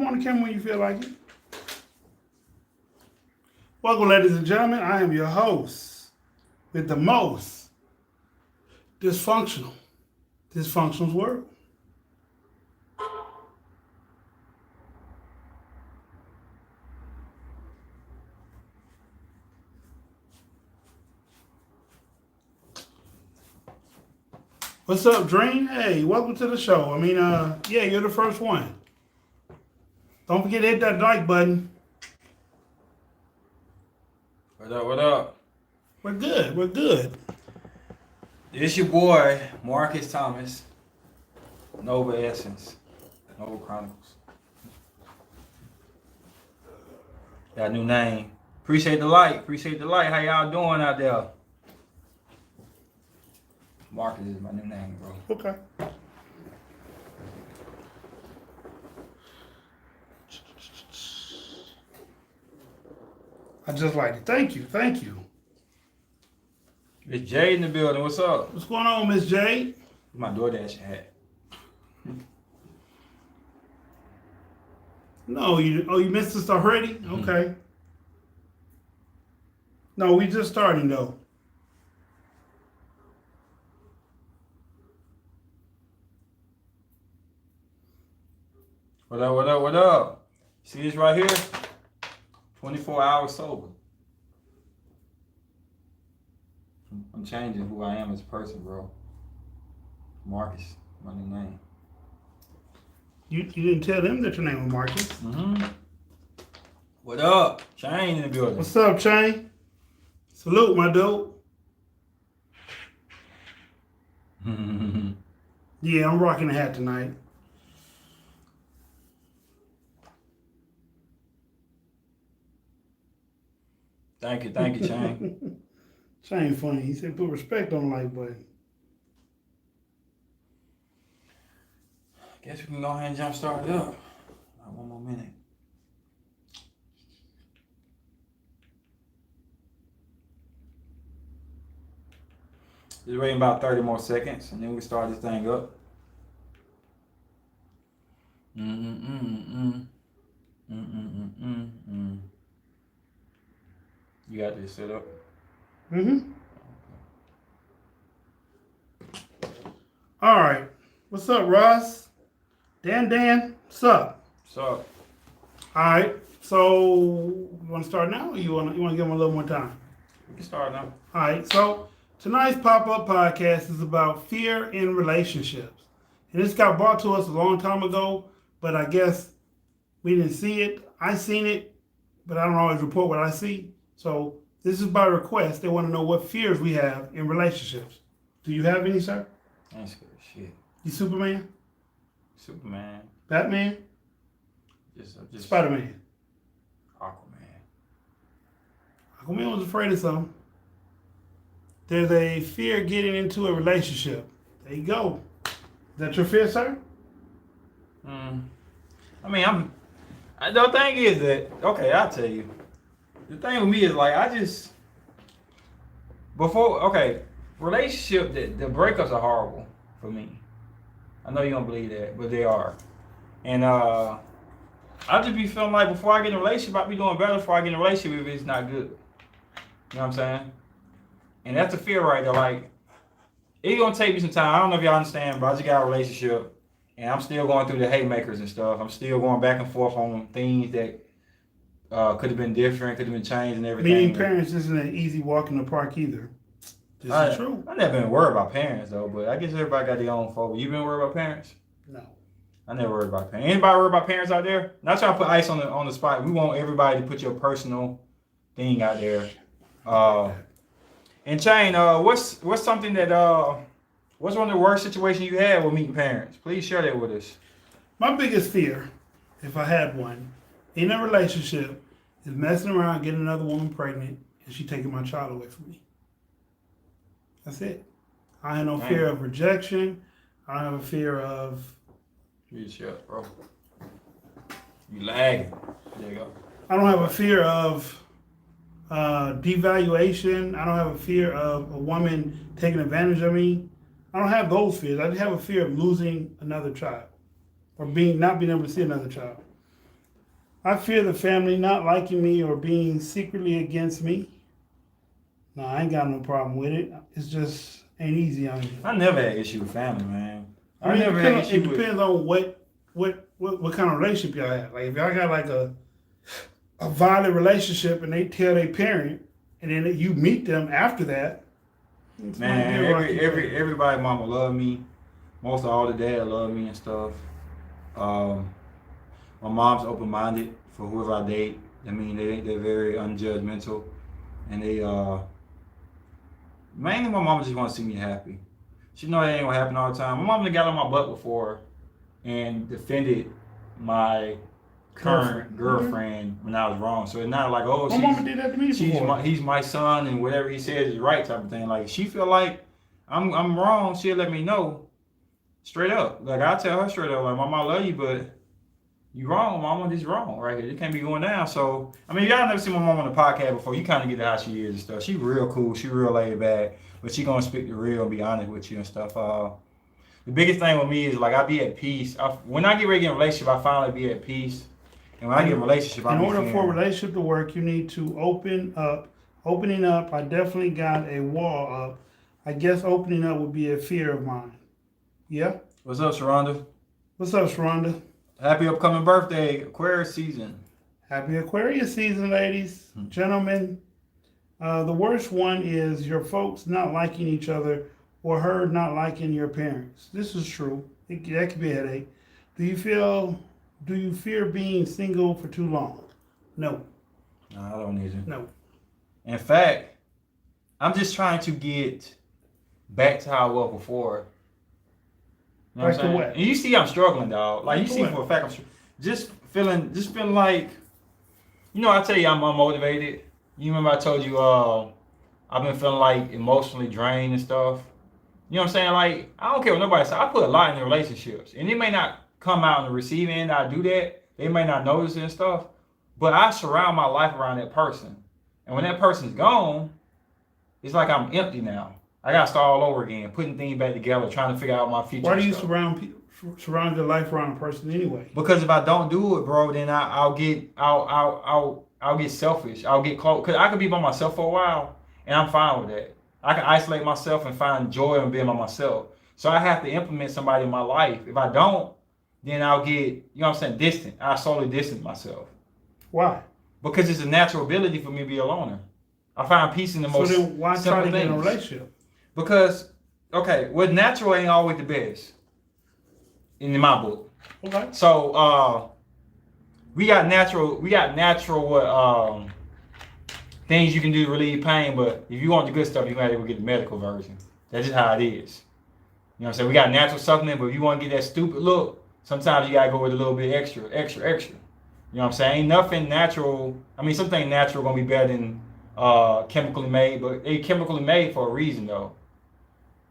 come on the camera when you feel like it. Welcome, ladies and gentlemen. I am your host with the most dysfunctional's world. What's up, Dream? Hey, welcome to the show. Yeah, you're the first one. Don't forget to hit that like button. What up? We're good. It's your boy, Marcus Thomas, Nova Essence, Nova Chronicles. Got a new name. Appreciate the light. How y'all doing out there? Marcus is my new name, bro. Okay. I just like it. Thank you. It's Jade in the building. What's up? What's going on, Miss Jade? My DoorDash hat. No, you missed us already? Mm-hmm. Okay. No, we just starting though. What up? See this right here? 24 hours sober. I'm changing who I am as a person, bro. Marcus, my new name. You didn't tell them that your name was Marcus. Mm-hmm. What up? Chain in the building. What's up, Chain? Salute, my dude. Yeah, I'm rocking a hat tonight. Thank you, Chain. Chain funny. He said put respect on the like button. Guess we can go ahead and jump start it up. One more minute. Just waiting about 30 more seconds, and then we start this thing up. You got this set up? Mm-hmm. All right. What's up, Ross? Dan? What's up? What's up? All right. So, you want to start now, or you want to give them a little more time? We can start now. All right. So, tonight's pop-up podcast is about fear in relationships. And this got brought to us a long time ago, but I guess we didn't see it. I seen it, but I don't always report what I see. So this is by request. They want to know what fears we have in relationships. Do you have any, sir? I ain't scared of shit. You Superman? Batman? Just Spider-Man? Aquaman. Aquaman was afraid of something. There's a fear getting into a relationship. There you go. Is that your fear, sir? The thing is that, okay, I'll tell you. The thing with me is like, relationship, the breakups are horrible for me. I know you don't believe that, but they are. And I just be feeling like before I get in a relationship, I'll be doing better before I get in a relationship if it's not good. You know what I'm saying? And that's the fear right there. Like, it's gonna take me some time. I don't know if y'all understand, but I just got a relationship and I'm still going through the haymakers and stuff. I'm still going back and forth on things that could have been different, could have been changed and everything. Meeting parents isn't an easy walk in the park either. This is true. I never been worried about parents though, but I guess everybody got their own fault. You been worried about parents? No. I never worried about parents. Anybody worried about parents out there? Not trying to put ice on the spot. We want everybody to put your personal thing out there. And Chain, what's something that what's one of the worst situations you had with meeting parents? Please share that with us. My biggest fear, if I had one, in a relationship, is messing around, getting another woman pregnant, and she taking my child away from me. That's it. I have no fear of rejection. I don't have a fear of... You shut, bro. You lagging. There you go. I don't have a fear of devaluation. I don't have a fear of a woman taking advantage of me. I don't have those fears. I just have a fear of losing another child or not being able to see another child. I fear the family not liking me or being secretly against me. No, I ain't got no problem with it. It's just ain't easy on you. I never had issue with family, man. I mean, never had issue it depends on what kind of relationship y'all have. Like if y'all got like a violent relationship and they tell their parent, and then you meet them after that. Man, everybody mama love me. Most of all the dad love me and stuff. My mom's open minded for whoever I date. I mean, they're very unjudgmental, and they mainly my mama just want to see me happy. She know that ain't gonna happen all the time. My mama got on my butt before and defended my current girlfriend when I was wrong. So it's not like, oh, my mama did that to me before. He's my son and whatever he says is right type of thing. Like she feel like I'm wrong, she'll let me know straight up. Like I tell her straight up, like, Mama, I love you, but you wrong, Mama. This is wrong right here. It can't be going down. So I mean, y'all never seen my mom on the podcast before. You kind of get how she is and stuff. She real cool. She real laid back, but she gonna speak the real and be honest with you and stuff. The biggest thing with me is like I be at peace. When I get ready to get in a relationship, I finally be at peace. And when I get in a relationship, in order for a relationship to work, you need to open up. Opening up, I definitely got a wall up. I guess opening up would be a fear of mine. Yeah. What's up, Sharonda? What's up, Sharonda? Happy upcoming birthday, Aquarius season. Happy Aquarius season, ladies, gentlemen. The worst one is your folks not liking each other or her not liking your parents. This is true. That could be a headache. Do you fear being single for too long? No. No, I don't need to. No. In fact, I'm just trying to get back to how I was before. You know Back to what? And you see I'm struggling, dog. Like, you see what? for a fact I'm just feeling like, I tell you I'm unmotivated. You remember I told you I've been feeling like emotionally drained and stuff. You know what I'm saying? Like, I don't care what nobody says. I put a lot in the relationships. And it may not come out on the receiving end. I do that. They may not notice it and stuff. But I surround my life around that person. And when that person's gone, it's like I'm empty now. I got to start all over again, putting things back together, trying to figure out my future. Why do you surround your life around a person anyway? Because if I don't do it, bro, then I'll get selfish. I'll get close. Because I could be by myself for a while, and I'm fine with that. I can isolate myself and find joy in being by myself. So I have to implement somebody in my life. If I don't, then I'll get, distant. I solely distance myself. Why? Because it's a natural ability for me to be a loner. I find peace in the most simple things. So then why try to get in a relationship? Because, what natural ain't always the best. In my book. Okay. So, we got natural things you can do to relieve pain, but if you want the good stuff, you're going to have to get the medical version. That's just how it is. You know what I'm saying? We got natural supplement, but if you want to get that stupid look, sometimes you got to go with a little bit extra. You know what I'm saying? Ain't nothing natural. I mean, something natural going to be better than chemically made, but they chemically made for a reason, though.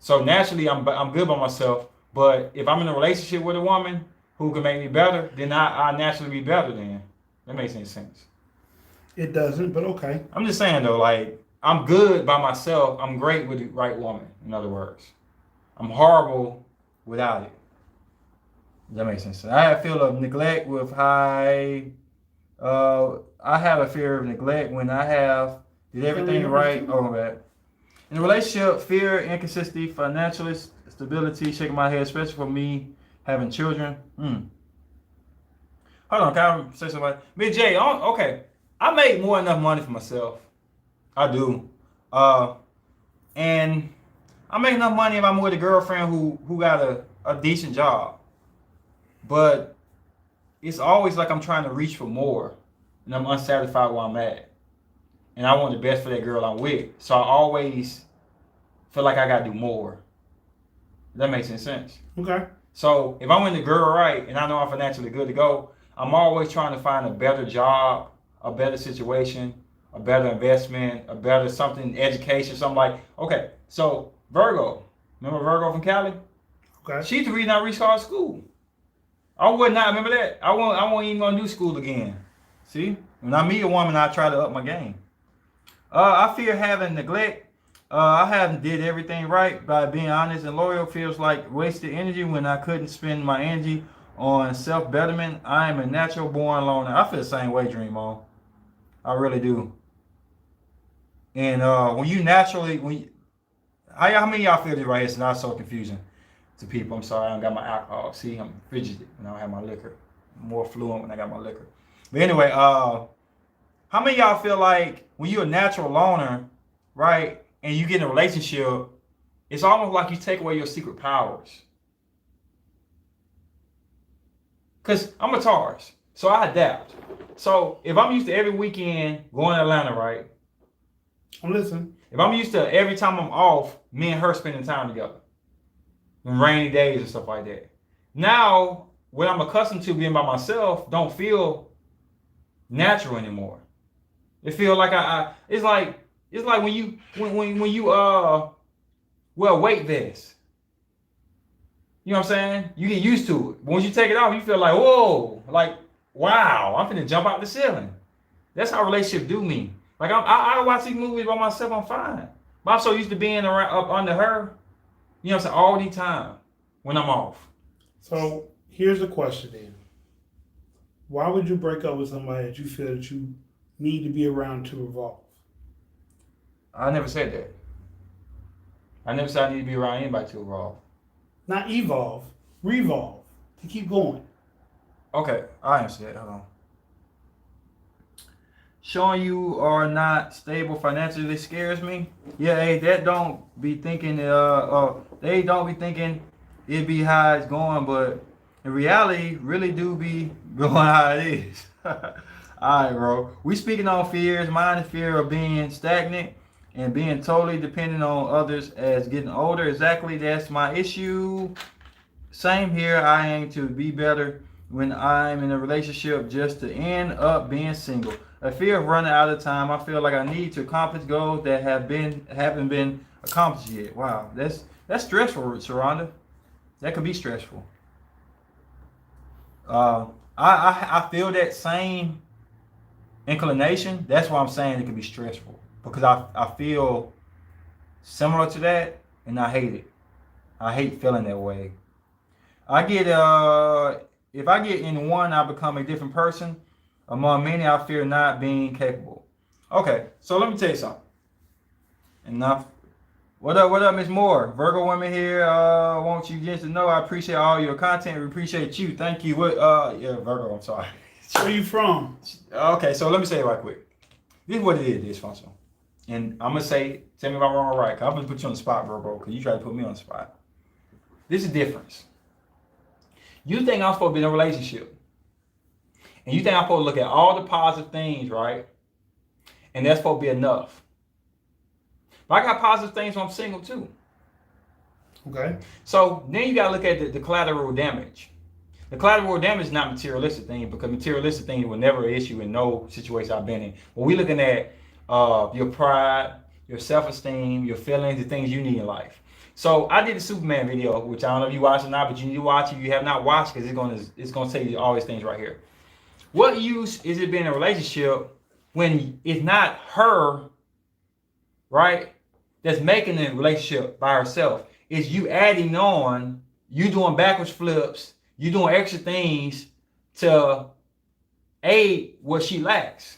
So naturally, I'm good by myself, but if I'm in a relationship with a woman who can make me better, then I naturally be better then. That makes any sense. It doesn't, but okay. I'm just saying, though, like, I'm good by myself. I'm great with the right woman, in other words. I'm horrible without it. That makes sense. I have a fear of neglect with high... I have a fear of neglect when I did everything right. Oh, my bad. In a relationship, fear, inconsistency, financial stability, shaking my head, especially for me having children. Hold on, can I say something? Big J, okay. I make more than enough money for myself. I do. And I make enough money if I'm with a girlfriend who got a decent job. But it's always like I'm trying to reach for more. And I'm unsatisfied where I'm at. And I want the best for that girl I'm with. So I always feel like I got to do more. That makes any sense. Okay. So if I'm with the girl right, and I know I'm financially good to go, I'm always trying to find a better job, a better situation, a better investment, a better something, education, something like, okay, so Virgo. Remember Virgo from Cali? Okay. She's the reason I restarted school. I would not remember that. I won't even gonna do school again. See? When I meet a woman, I try to up my game. I fear having neglect. I haven't did everything right by being honest and loyal. Feels like wasted energy when I couldn't spend my energy on self-betterment. I am a natural born loner. I feel the same way, Dream On. I really do. And when you naturally, how many of y'all feel this right here? It's not so confusing to people. I'm sorry, I don't got my alcohol. See, I'm fidgeted when I don't have my liquor. I'm more fluent when I got my liquor. But anyway, how many of y'all feel like when you're a natural loner, right, and you get in a relationship, it's almost like you take away your secret powers? Because I'm a Taurus, so I adapt. So if I'm used to every weekend going to Atlanta, right? I'm listening. If I'm used to every time I'm off, me and her spending time together, on rainy days and stuff like that. Now, what I'm accustomed to being by myself don't feel natural anymore. It feels like it's like when you wear a weight vest. You know what I'm saying? You get used to it. But once you take it off, you feel like, whoa, like, wow, I'm finna jump out the ceiling. That's how relationships do me. Like I watch these movies by myself, I'm fine. But I'm so used to being around up under her, you know what I'm saying, all the time when I'm off. So here's the question then. Why would you break up with somebody that you feel that you need to be around to evolve? I never said that. I never said I need to be around anybody to evolve. Not evolve, revolve, to keep going. Okay, I answer that. Hold on. Showing you are not stable financially scares me. Yeah, hey, that don't be thinking. They don't be thinking it be how it's going, but in reality, really do be going how it is. All right, bro. We speaking on fears. Mine is fear of being stagnant and being totally dependent on others as getting older. Exactly, that's my issue. Same here. I aim to be better when I'm in a relationship just to end up being single. A fear of running out of time. I feel like I need to accomplish goals that haven't been accomplished yet. Wow, that's stressful, Sharonda. That could be stressful. I feel that same inclination. That's why I'm saying it could be stressful, because I feel similar to that, and I hate it. I hate feeling that way. I get if I get in one, I become a different person. Among many, I fear not being capable. Okay, so let me tell you something. Enough. What up, Miss Moore? Virgo women here. Want you just to know I appreciate all your content. We appreciate you. Thank you. Yeah, Virgo, I'm sorry. Where you from? Okay, so let me say it right quick. This is what it is, dysfunctional. And I'm going to say, tell me if I'm wrong or right, because I'm going to put you on the spot, Virgo, because you try to put me on the spot. This is the difference. You think I'm supposed to be in a relationship. And you think I'm supposed to look at all the positive things, right? And that's supposed to be enough. But I got positive things when I'm single too. Okay. So then you got to look at the collateral damage. The collateral damage is not materialistic thing, because materialistic things were never an issue in no situation I've been in. But we're looking at your pride, your self-esteem, your feelings, the things you need in life. So I did a Superman video, which I don't know if you watched or not, but you need to watch it. If you have not watched, because it's gonna tell you all these things right here. What use is it being in a relationship when it's not her, right, that's making the relationship by herself? It's you adding on, you doing backwards flips, you doing extra things to aid what she lacks.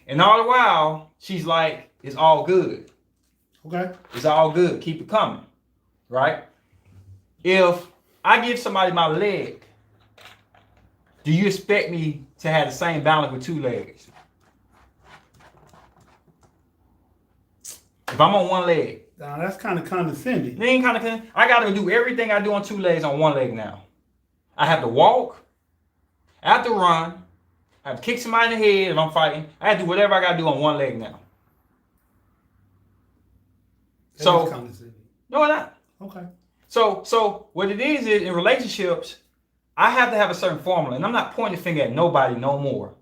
And all the while, she's like, it's all good. Okay. It's all good. Keep it coming, right? If I give somebody my leg, do you expect me to have the same balance with two legs? If I'm on one leg. Now that's kind of condescending. It ain't kind of. I got to do everything I do on two legs on one leg now. I have to walk. I have to run. I have to kick somebody in the head if I'm fighting. I have to do whatever I got to do on one leg now. That So, is condescending. no, it's not. Okay. So what it is in relationships, I have to have a certain formula, and I'm not pointing the finger at nobody no more.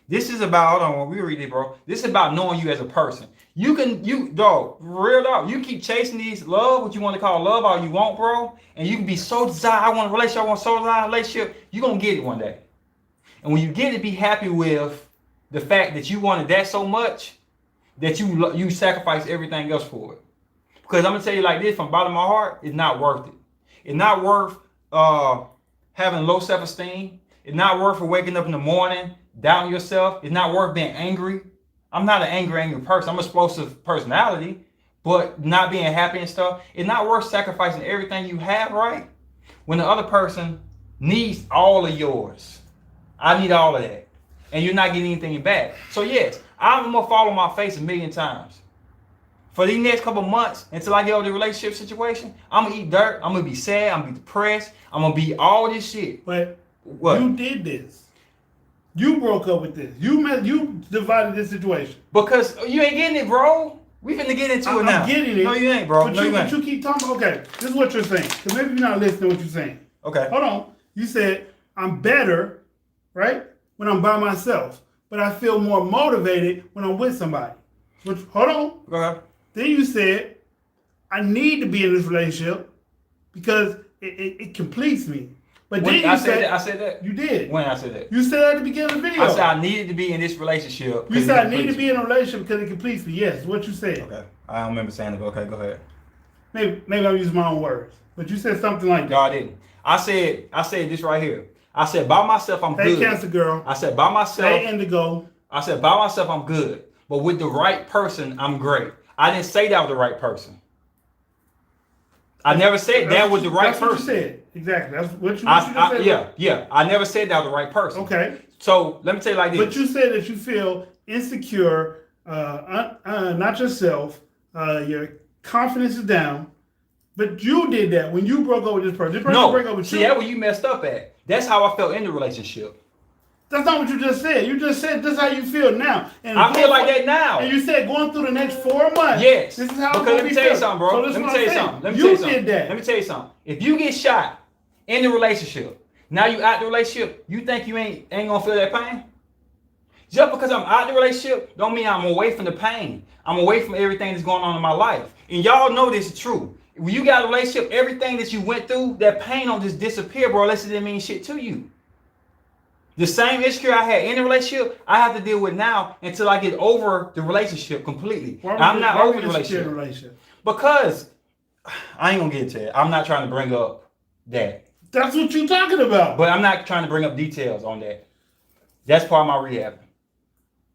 This is about, hold on, when we read it, bro. This is about knowing you as a person. Real dog, you keep chasing these love, what you want to call love, all you want, bro, and you can be so desired, I want a relationship, I want so desired relationship, you're going to get it one day. And when you get it, be happy with the fact that you wanted that so much that you sacrifice everything else for it. Because I'm going to tell you like this, from the bottom of my heart, it's not worth it. It's not worth having low self-esteem. It's not worth for waking up in the morning, doubting yourself. It's not worth being angry. I'm not an angry person. I'm an explosive personality, but not being happy and stuff. It's not worth sacrificing everything you have, right? When the other person needs all of yours. I need all of that. And you're not getting anything back. So yes, I'm going to fall on my face 1,000,000 times. For these next couple months, until I get over the relationship situation, I'm going to eat dirt. I'm going to be sad. I'm going to be depressed. I'm going to be all this shit. But what? You did this. You broke up with this. You divided this situation. Because you ain't getting it, bro. We finna get into it now. I'm getting it. No, you ain't, bro. But you keep talking. Okay, this is what you're saying. Because maybe you're not listening to what you're saying. Okay. Hold on. You said, I'm better, right, when I'm by myself. But I feel more motivated when I'm with somebody. Hold on. Okay. Then you said, I need to be in this relationship because it completes me. But then I said that. You did. When I said that. You said that at the beginning of the video. I said I needed to be in this relationship. You said I need to be in a relationship because it completes me. Yes, what you said. Okay. I don't remember saying it, but okay, go ahead. Maybe I'm using my own words. But you said something like that. No, I didn't. I said this right here. I said by myself I'm good. Hey, Cancer Girl. I said by myself. Hey, Indigo. I said by myself I'm good. But with the right person, I'm great. I didn't say that was the right person. I never said that was the right person. That's what you said. Exactly. That's what you said. Yeah. I never said that was the right person. Okay. So let me tell you like this. But you said that you feel insecure, not yourself. Your confidence is down. But you did that when you broke up with this person. This person broke up with you. See, that's where you messed up at. That's how I felt in the relationship. That's not what you just said. You just said this is how you feel now. And I feel like that now. And you said going through the next 4 months. Yes. This is how because let me tell you something, bro. So let me tell you something. You did that. Let me tell you something. If you get shot in the relationship, now you out the relationship, you think you ain't gonna feel that pain? Just because I'm out the relationship, don't mean I'm away from the pain. I'm away from everything that's going on in my life. And y'all know this is true. When you got a relationship, everything that you went through, that pain don't just disappear, bro, unless it didn't mean shit to you. The same insecurity I had in the relationship, I have to deal with now until I get over the relationship completely. I'm not over the relationship. Because, I ain't gonna get into it. I'm not trying to bring up that. That's what you're talking about. But I'm not trying to bring up details on that. That's part of my rehab.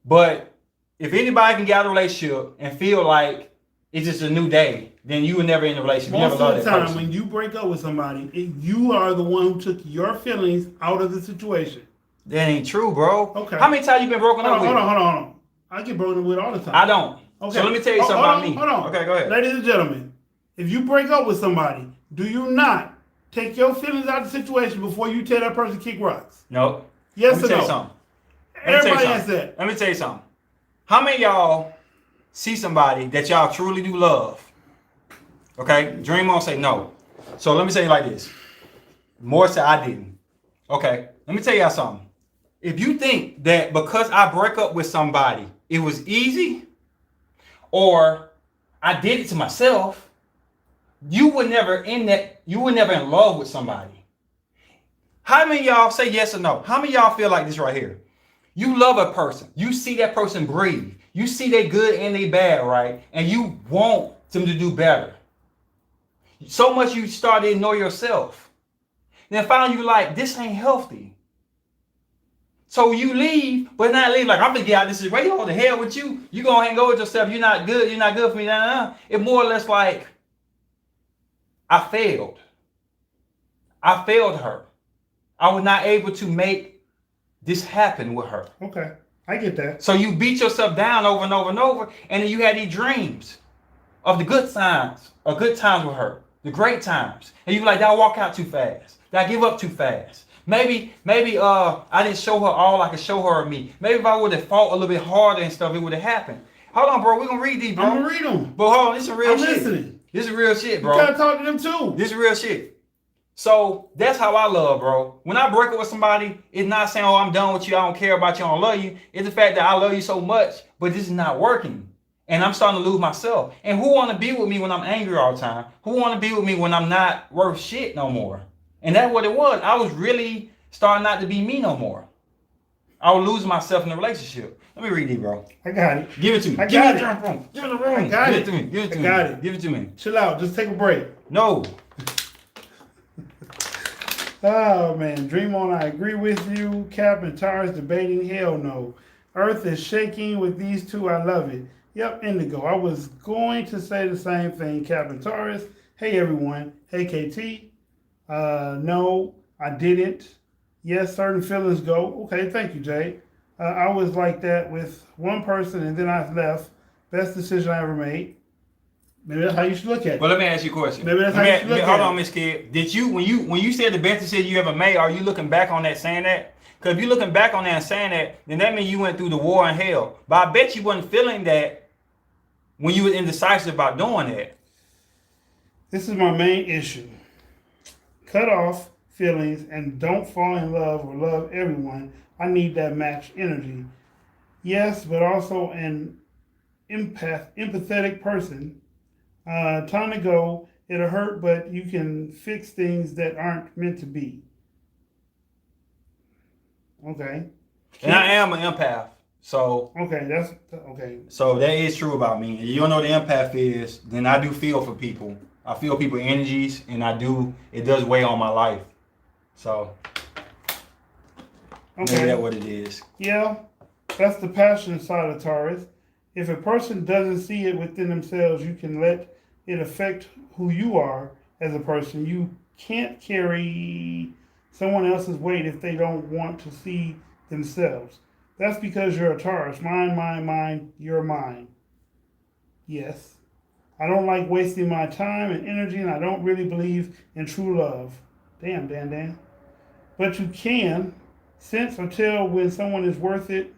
But if anybody can get out of a relationship and feel like it's just a new day, then you were never in a relationship. Most of the time, when you break up with somebody, you are the one who took your feelings out of the situation. That ain't true, bro. Okay. How many times you been broken up with? Hold on. I get broken up with all the time. I don't. Okay. So let me tell you something about me. Hold on. Okay, go ahead. Ladies and gentlemen, if you break up with somebody, do you not take your feelings out of the situation before you tell that person to kick rocks? No. Yes or no? Let me tell you something. Everybody has that. Let me tell you something. How many of y'all see somebody that y'all truly do love? Okay? Dream on, say no. So let me say it like this. More so I didn't. Okay? Let me tell y'all something. If you think that because I break up with somebody, it was easy, or I did it to myself, you were never in love with somebody. How many of y'all say yes or no? How many of y'all feel like this right here? You love a person. You see that person breathe. You see they good and they bad, right? And you want them to do better. So much you start to ignore yourself. Then finally you like, this ain't healthy. So you leave, but not leave like, I'm gonna get out of this situation. Oh, the hell with you. You gonna hang over with yourself. You're not good. You're not good for me. Nah. It's more or less like, I failed. I failed her. I was not able to make this happen with her. Okay, I get that. So you beat yourself down over and over and over, and then you had these dreams of the good times, or good times with her, the great times. And you like, did I walk out too fast? Did I give up too fast? Maybe I didn't show her all I could show her of me. Maybe if I would have fought a little bit harder and stuff, it would have happened. Hold on, bro. We're going to read these, bro. I'm going to read them. But hold on, this is real shit. I'm listening. This is real shit, bro. You got to talk to them too. This is real shit. So that's how I love, bro. When I break up with somebody, it's not saying, oh, I'm done with you. I don't care about you. I don't love you. It's the fact that I love you so much, but this is not working. And I'm starting to lose myself. And who want to be with me when I'm angry all the time? Who want to be with me when I'm not worth shit no more? And that's what it was. I was really starting not to be me no more. I was losing myself in the relationship. Let me read these, bro. I got it. Give it to me. I Give got it it. to me. Give it to me. I got Give it. it to me. Give it to I me. got it. Give it to me. Chill out. Just take a break. No. Oh man, Dream on. I agree with you. Cap and Taurus debating. Hell no. Earth is shaking with these two. I love it. Yep, Indigo. I was going to say the same thing. Cap and Taurus. Hey everyone. Hey KT. No, I didn't. Yes, certain feelings go. Okay, thank you, Jay. I was like that with one person, and then I left. Best decision I ever made. Maybe that's how you should look at it. Well, let me ask you a question. Maybe that's how you should look at it. Hold on, Miss Kid. Did you when you said the best decision you ever made? Are you looking back on that saying that? Because if you're looking back on that and saying that, then that means you went through the war in hell. But I bet you wasn't feeling that when you were indecisive about doing that. This is my main issue. Cut off feelings and don't fall in love or love everyone. I need that match energy. Yes, but also an empathetic person. Time to go. It'll hurt, but you can fix things that aren't meant to be. Okay. And I am an empath. So okay, that's okay. So that is true about me. If you don't know what the empath is, then I do feel for people. I feel people's energies, and it does weigh on my life. So maybe that's what it is. Yeah, that's the passion side of Taurus. If a person doesn't see it within themselves, you can let it affect who you are as a person. You can't carry someone else's weight if they don't want to see themselves. That's because you're a Taurus. Mine, you're mine. Yes. I don't like wasting my time and energy, and I don't really believe in true love. Damn, Dan. But you can sense or tell when someone is worth it.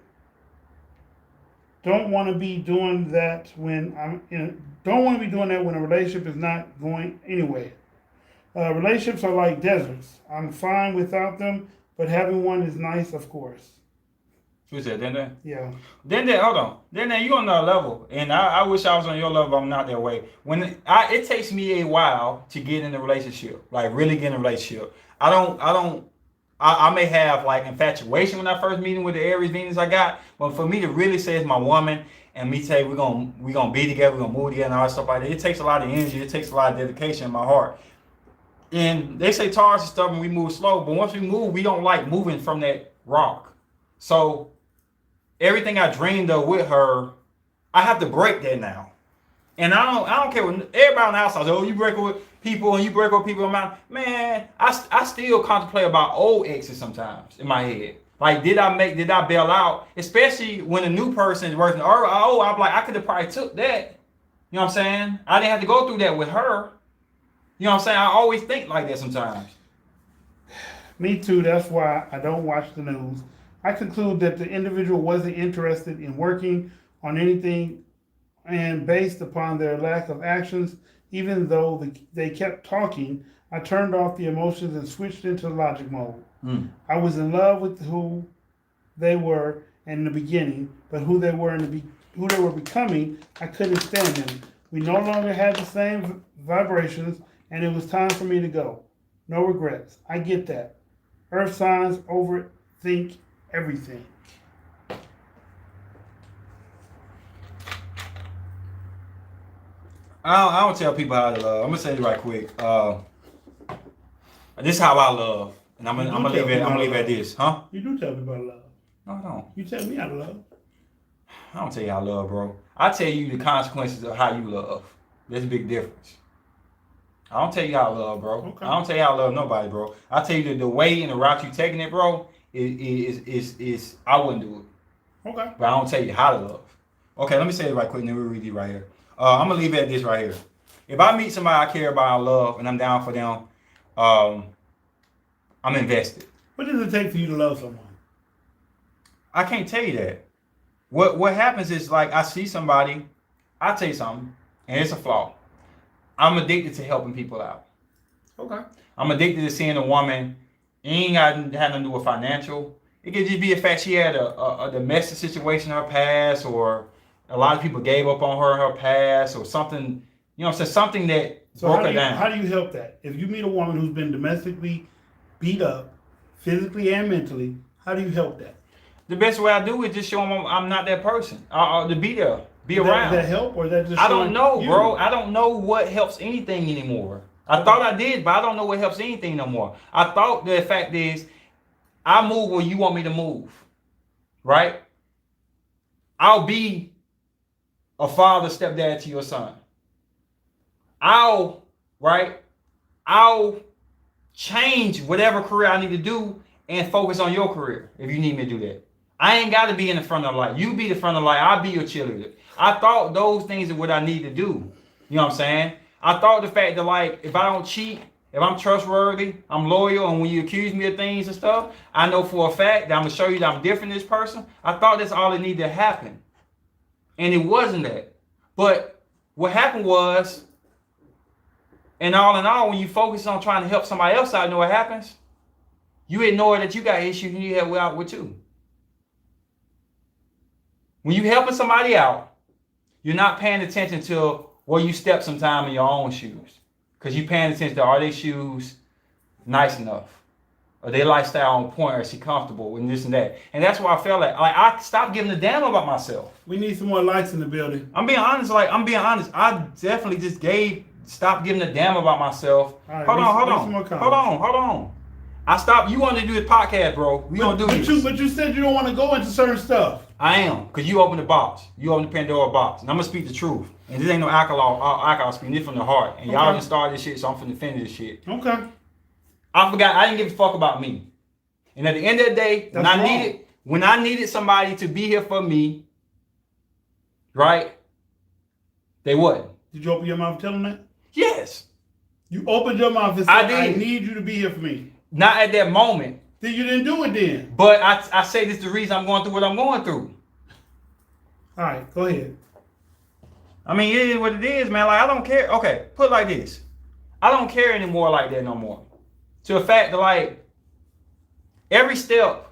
Don't want to be doing that when a relationship is not going anywhere. Relationships are like deserts. I'm fine without them, but having one is nice, of course. Who said Dende? Yeah. Dende, hold on. Dende, you on another level, and I wish I was on your level. But I'm not that way. It takes me a while to get in a relationship, like really get in a relationship. I may have like infatuation when I first meeting with the Aries Venus I got, but for me to really say it's my woman and me say we're gonna be together, we're gonna move together and all that stuff like that, it takes a lot of energy, it takes a lot of dedication in my heart. And they say Taurus is stubborn, we move slow, but once we move, we don't like moving from that rock. So everything I dreamed of with her, I have to break that now. And I don't care when everybody on the outside says, oh, you break with people and you break with people. Man, I still contemplate about old exes sometimes in my head. Like, did I bail out? Especially when a new person is working. Oh, I'm like, I could have probably took that. You know what I'm saying? I didn't have to go through that with her. You know what I'm saying? I always think like that sometimes. Me too. That's why I don't watch the news. I conclude that the individual wasn't interested in working on anything, and based upon their lack of actions, even though they kept talking, I turned off the emotions and switched into logic mode. I was in love with who they were in the beginning, but who they were becoming, I couldn't stand them. We no longer had the same vibrations, and it was time for me to go. No regrets. I get that. Earth signs overthink everything. I don't tell people how to love. I'm gonna say it right quick. This is how I love, and I'm gonna leave it at this, huh? You do tell people how to love. No, I don't. You tell me how to love. I don't tell you how to love, bro. I tell you the consequences of how you love. There's a big difference. I don't tell you how to love, bro. Okay. I don't tell you how to love nobody, bro. I tell you that the way and the route you taking it, bro, is I wouldn't do it. Okay. But I don't tell you how to love. Okay, let me say it right quick, and then we'll read it right here. I'm gonna leave it at this right here. If I meet somebody I care about, I love, and I'm down for them, I'm invested. What does it take for you to love someone? I can't tell you that. What happens is, like, I see somebody, I tell you something, and it's a flaw. I'm addicted to helping people out. Okay. I'm addicted to seeing a woman. It ain't had nothing to do with financial. It could just be the fact she had a domestic situation in her past, or a lot of people gave up on her in her past, or something. You know what I'm saying? Something that broke her down. How do you help that? If you meet a woman who's been domestically beat up, physically and mentally, how do you help that? The best way I do is just show them I'm not that person. To be there, be around. Does that help, or that just? I don't know, bro. I don't know what helps anything anymore. I thought I did, but I don't know what helps anything no more. I thought the fact is, I move where you want me to move, right? I'll be a father, stepdad to your son. I'll change whatever career I need to do and focus on your career if you need me to do that. I ain't got to be in the front of the light. You be the front of the light. I'll be your cheerleader. I thought those things are what I need to do. You know what I'm saying? I thought the fact that, like, if I don't cheat, if I'm trustworthy, I'm loyal, and when you accuse me of things and stuff, I know for a fact that I'm going to show you that I'm different than this person. I thought that's all that needed to happen. And it wasn't that. But what happened was, and all in all, when you focus on trying to help somebody else out, you know what happens? You ignore that you got issues and you help out with too. When you helping somebody out, you're not paying attention to where you step sometime in your own shoes. Because you're paying attention to, are they shoes nice enough? Are their lifestyle on point? Or is she comfortable with this and that? And that's why I felt like I stopped giving a damn about myself. We need some more lights in the building. I'm being honest. I definitely just stopped giving a damn about myself. Right, hold on. I stopped. You wanted to do this podcast, bro. We gonna do this. But you said you don't want to go into certain stuff. I am, because you opened the box. You opened the Pandora box. And I'm going to speak the truth. And this ain't no alcohol speaking. This from the heart. And y'all didn't start this shit, so I'm finna finish this shit. Okay. I forgot. I didn't give a fuck about me. And at the end of the day, when I needed somebody to be here for me, right, they wasn't. Did you open your mouth and tell them that? Yes. You opened your mouth and said, I need you to be here for me. Not at that moment. Then you didn't do it then. But I say this is the reason I'm going through what I'm going through. All right, go ahead. I mean, it is what it is, man. Like, I don't care. Okay, put it like this. I don't care anymore like that no more. To the fact that, like, every step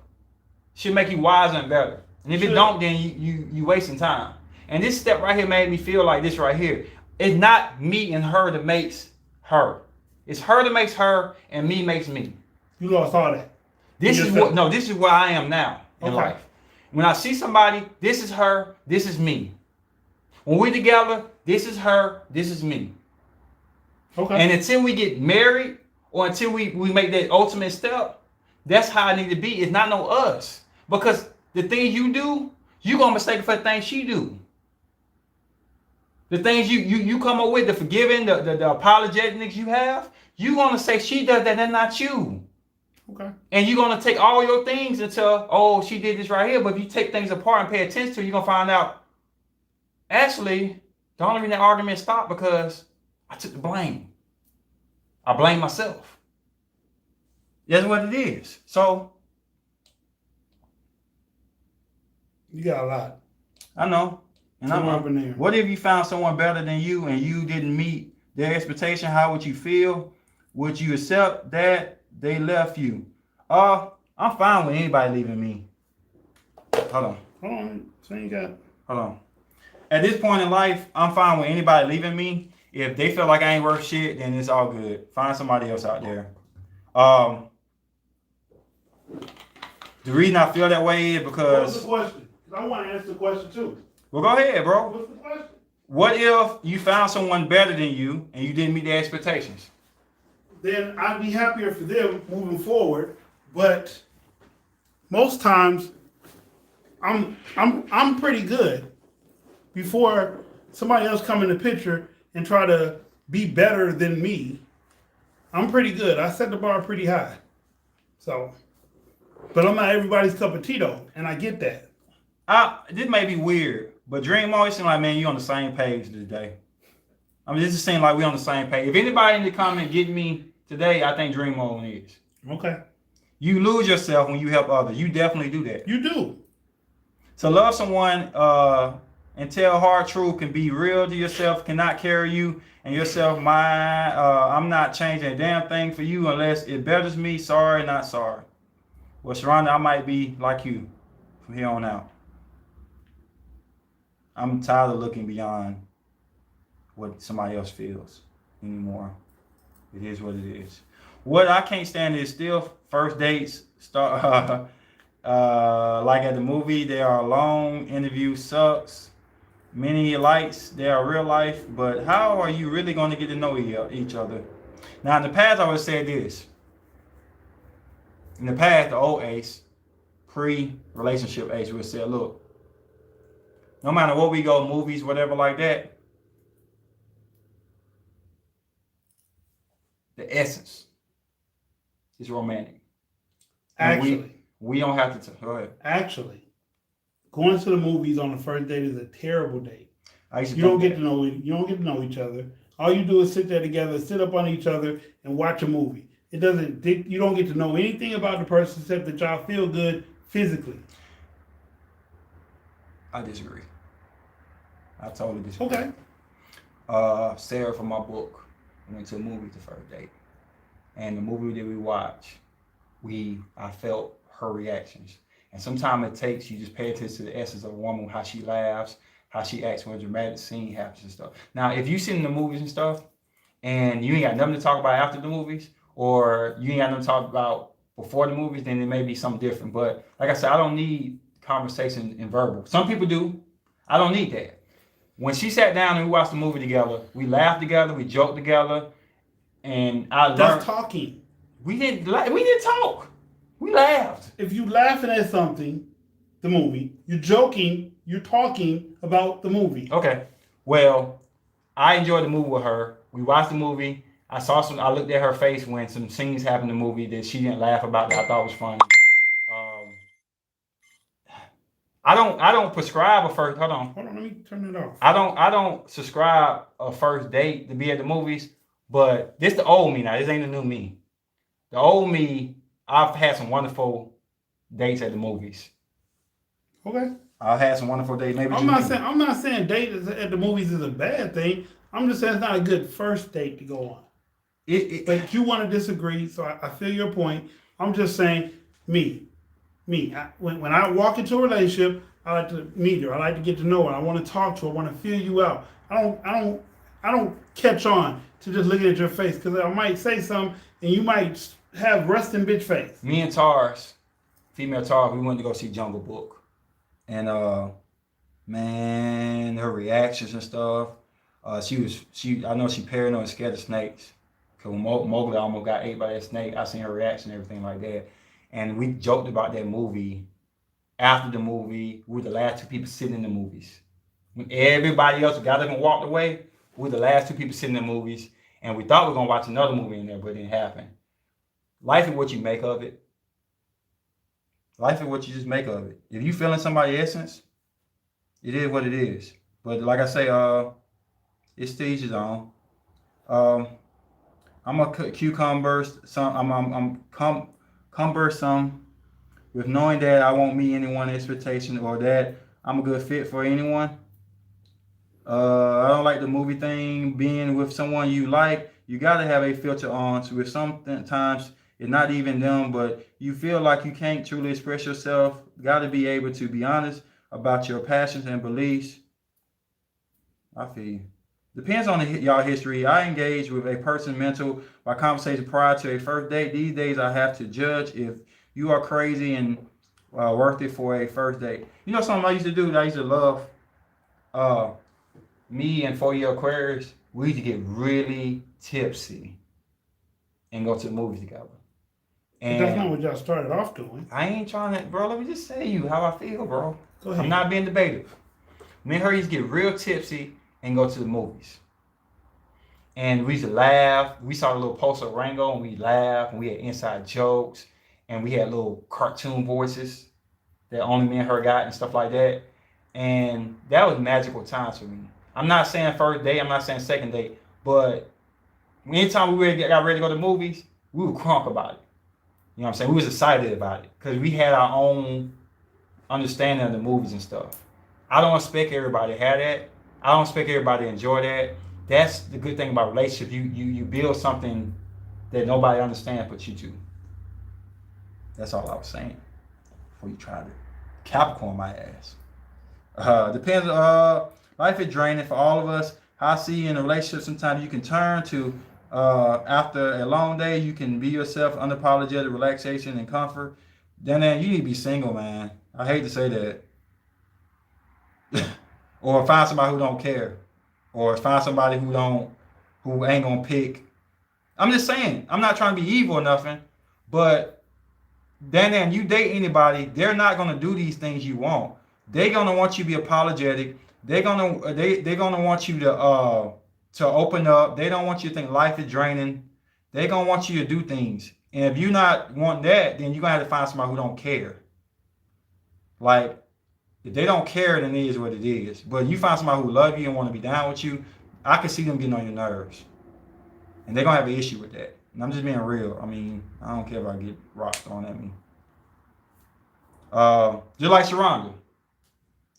should make you wiser and better. And if it don't, then you wasting time. And this step right here made me feel like this right here. It's not me and her that makes her. It's her that makes her, and me makes me. You lost all that. This is where I am now in life. When I see somebody, this is her, this is me. When we're together, this is her, this is me. Okay. And until we get married, or until we make that ultimate step, that's how I need to be. It's not no us. Because the things you do, you're going to mistake for the things she do. The things you come up with, the forgiving, the apologetics you have, you're going to say she does that and not you. Okay. And you're going to take all your things until, oh, she did this right here. But if you take things apart and pay attention to it, you're going to find out, actually, the only reason that argument stopped because I took the blame. I blame myself. That's what it is. So. You got a lot. I know. And what if you found someone better than you and you didn't meet their expectation? How would you feel? Would you accept that they left you? I'm fine with anybody leaving me. Hold on. So you got. Hold on. At this point in life, I'm fine with anybody leaving me. If they feel like I ain't worth shit, then it's all good. Find somebody else out there. The reason I feel that way is because. What's the question? I want to answer the question too. Well, go ahead, bro. What's the question? What if you found someone better than you and you didn't meet their expectations? Then I'd be happier for them moving forward. But most times, I'm pretty good before somebody else come in the picture and try to be better than me. I'm pretty good. I set the bar pretty high. So, but I'm not everybody's cup of tea though, and I get that. This may be weird, but Dream always seems like, man, you on the same page today. I mean, this just seems like we on the same page. If anybody in the comment get me today, I think Dream on is. Okay. You lose yourself when you help others. You definitely do that. You do. So love someone and tell hard truth, can be real to yourself, cannot carry you and yourself mind. I'm not changing a damn thing for you unless it betters me. Sorry, not sorry. Well, Sharonda, I might be like you from here on out. I'm tired of looking beyond what somebody else feels anymore. It is what it is. What I can't stand is still first dates start like at the movie. They are long. Interview sucks. Many lights. They are real life. But how are you really going to get to know each other? Now, in the past, I would have said this. In the past, the old Ace, pre-relationship Ace, would have said, look, no matter where we go, movies, whatever like that, the essence is romantic. And Actually, we don't have to. Go ahead. Actually, going to the movies on the first date is a terrible date. You don't get to know. You don't get to know each other. All you do is sit there together, sit up on each other, and watch a movie. It doesn't. You don't get to know anything about the person except that y'all feel good physically. I disagree. I totally disagree. Okay. Sarah from my book went to a movie the first date, and the movie that we watched, I felt her reactions. And sometimes it takes you just pay attention to the essence of a woman, how she laughs, how she acts when a dramatic scene happens and stuff. Now, if you sit in the movies and stuff, and you ain't got nothing to talk about after the movies, or you ain't got nothing to talk about before the movies, then it may be something different. But like I said, I don't need conversation in verbal. Some people do. I don't need that. When she sat down and we watched the movie together, we laughed together, we joked together, and I learned. That's talking. We didn't talk. We laughed. If you laughing at something, the movie, you're joking, you're talking about the movie. Okay. Well, I enjoyed the movie with her. We watched the movie. I looked at her face when some scenes happened in the movie that she didn't laugh about that I thought was funny. I don't prescribe a first. Hold on, let me turn it off. I don't subscribe a first date to be at the movies, but this the old me now. This ain't the new me. The old me, I've had some wonderful dates at the movies. Okay. I've had some wonderful dates. Maybe I'm not saying date at the movies is a bad thing. I'm just saying it's not a good first date to go on. But you want to disagree, so I feel your point. I'm just saying, when I walk into a relationship, I like to meet her. I like to get to know her. I want to talk to her. I want to feel you out. I don't catch on to just looking at your face because I might say something and you might have resting bitch face. Me and Taurus, female Taurus, we went to go see Jungle Book, and man, her reactions and stuff. I know she paranoid and scared of snakes. Cause when Mowgli almost got ate by that snake, I seen her reaction and everything like that. And we joked about that movie. After the movie, we were the last two people sitting in the movies. When everybody else got up and walked away, we were the last two people sitting in the movies. And we thought we were gonna watch another movie in there, but it didn't happen. Life is what you make of it. Life is what you just make of it. If you feeling somebody's essence, it is what it is. But like I say, it's to each his own. I'm a cucumber. I'm cumbersome with knowing that I won't meet anyone's expectation or that I'm a good fit for anyone. I don't like the movie thing. Being with someone you like, you gotta have a filter on. So with sometimes it's not even them, but you feel like you can't truly express yourself. Gotta be able to be honest about your passions and beliefs. I feel you. Depends on y'all history. I engage with a person's mental by conversation prior to a first date. These days I have to judge if you are crazy and worth it for a first date. You know something I used to do that I used to love? Me and 4-year Aquarius, we used to get really tipsy and go to the movies together. And but that's not what y'all started off doing. I ain't trying to, bro, let me just say you how I feel, bro. Go ahead. I'm not being debative. Me and her used to get real tipsy and go to the movies. And we used to laugh. We saw a little poster of Rango and we laughed and we had inside jokes and we had little cartoon voices that only me and her got and stuff like that. And that was magical times for me. I'm not saying first date, I'm not saying second date, but anytime we got ready to go to the movies, we were crunk about it. You know what I'm saying? We was excited about it because we had our own understanding of the movies and stuff. I don't expect everybody to have that. I don't expect everybody to enjoy that. That's the good thing about relationship. You build something that nobody understands but you two. That's all I was saying before you tried to Capricorn my ass. Depends. Life is draining for all of us. I see in a relationship sometimes you can turn to after a long day. You can be yourself, unapologetic relaxation and comfort. Then you need to be single, man. I hate to say that. Or find somebody who don't care. Or find somebody who ain't gonna pick I'm just saying, I'm not trying to be evil or nothing, but then you date anybody, they're not gonna do these things you want. They're gonna want you to be apologetic. They're gonna want you to open up. They don't want you to think life is draining. They're gonna want you to do things. And if you not want that, then you're gonna have to find somebody who don't care. Like, if they don't care, then it is what it is. But you find somebody who love you and want to be down with you, I can see them getting on your nerves. And they're gonna have an issue with that. And I'm just being real. I mean, I don't care if I get rocks thrown at me. Just like Sharonda.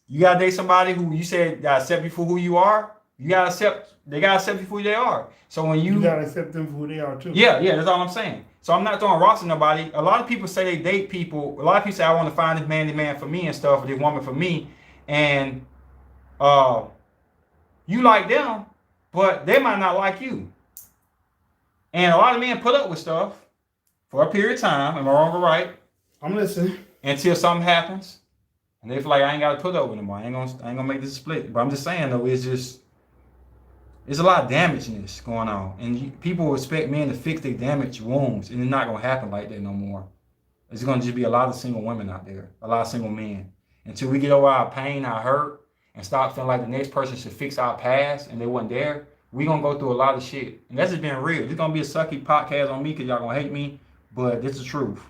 You gotta date somebody who you said gotta accept you for who you are. They gotta accept you for who they are. So when you gotta accept them for who they are too. Yeah, that's all I'm saying. So I'm not throwing rocks at nobody. A lot of people say they date people. A lot of people say I want to find this man for me and stuff, or this woman for me. And you like them, but they might not like you. And a lot of men put up with stuff for a period of time. Am I wrong or right? I'm listening. Until something happens, and they feel like I ain't got to put up with them. I ain't gonna make this split. But I'm just saying though, there's a lot of damage in this going on, and people expect men to fix their damaged wounds, and it's not gonna happen like that no more. It's gonna just be a lot of single women out there, a lot of single men. Until we get over our pain, our hurt, and stop feeling like the next person should fix our past, and they wasn't there, we gonna go through a lot of shit. And that's just being real. This gonna be a sucky podcast on me because y'all gonna hate me, but this is the truth.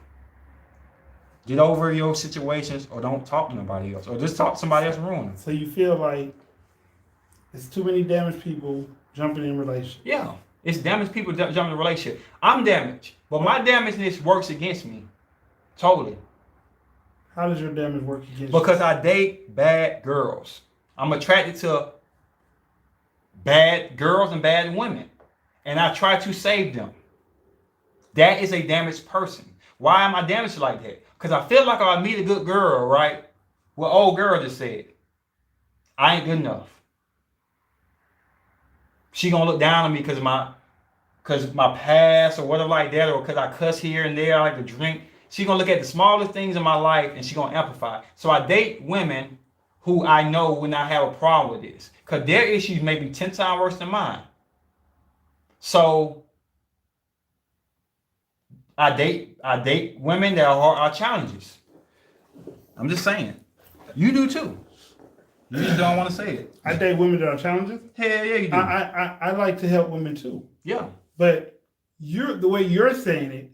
Get over your situations, or don't talk to nobody else, or just talk to somebody else and ruin them. So you feel like it's too many damaged people jumping in relationships? Yeah, it's damaged people jumping in a relationship. I'm damaged, but my damageness works against me. Totally. How does your damage work against you? Because I date bad girls. I'm attracted to bad girls and bad women, and I try to save them. That is a damaged person. Why am I damaged like that? Because I feel like I meet a good girl, right? Well, old girl just said, I ain't good enough. She gonna look down on me because my past or whatever like that, or because I cuss here and there, I like to drink. She gonna look at the smallest things in my life and she gonna amplify. So I date women who I know will not have a problem with this, because their issues may be 10 times worse than mine. So I date women that are challenges. I'm just saying. You do too. You just don't want to say it. I date women that are challenges. Hell yeah, you do. I like to help women too. Yeah. But the way you're saying it,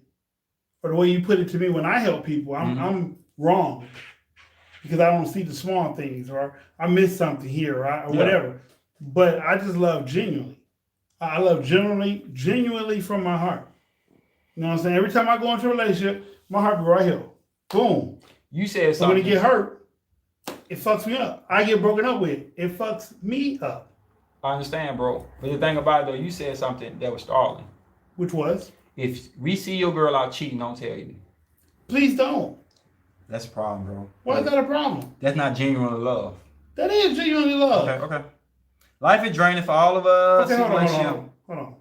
or the way you put it to me when I help people, I'm wrong. Because I don't see the small things, or I miss something here, or whatever. But I just love genuinely. I love genuinely from my heart. You know what I'm saying? Every time I go into a relationship, my heart be right here. Boom. You said something. When it get hurt, it fucks me up. I get broken up with. It fucks me up. I understand, bro. But the thing about it, though, you said something that was startling. Which was? If we see your girl out cheating, don't tell you. Please don't. That's a problem, bro. Why is that a problem? That's not genuine love. That is genuine love. Okay. Life is draining for all of us. Okay, hold on.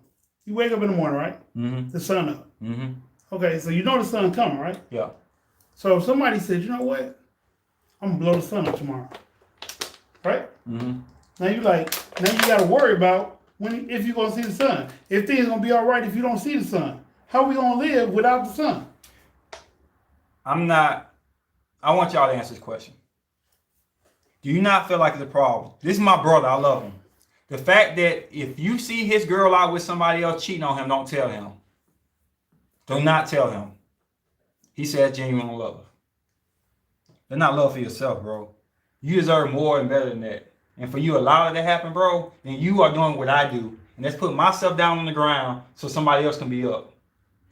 You wake up in the morning, right? Mm-hmm. The sun up. Mm-hmm. Okay, so you know the sun coming, right? Yeah. So if somebody said, you know what? I'm going to blow the sun up tomorrow. Right? Mm-hmm. Now you got to worry about if you're going to see the sun. If things going to be all right if you don't see the sun. How are we going to live without the sun? I want y'all to answer this question. Do you not feel like it's a problem? This is my brother. I love him. The fact that if you see his girl out with somebody else cheating on him, don't tell him. Do not tell him. He says genuine love. That's not love for yourself, bro. You deserve more and better than that. And for you to allow it to happen, bro, then you are doing what I do. And that's putting myself down on the ground so somebody else can be up.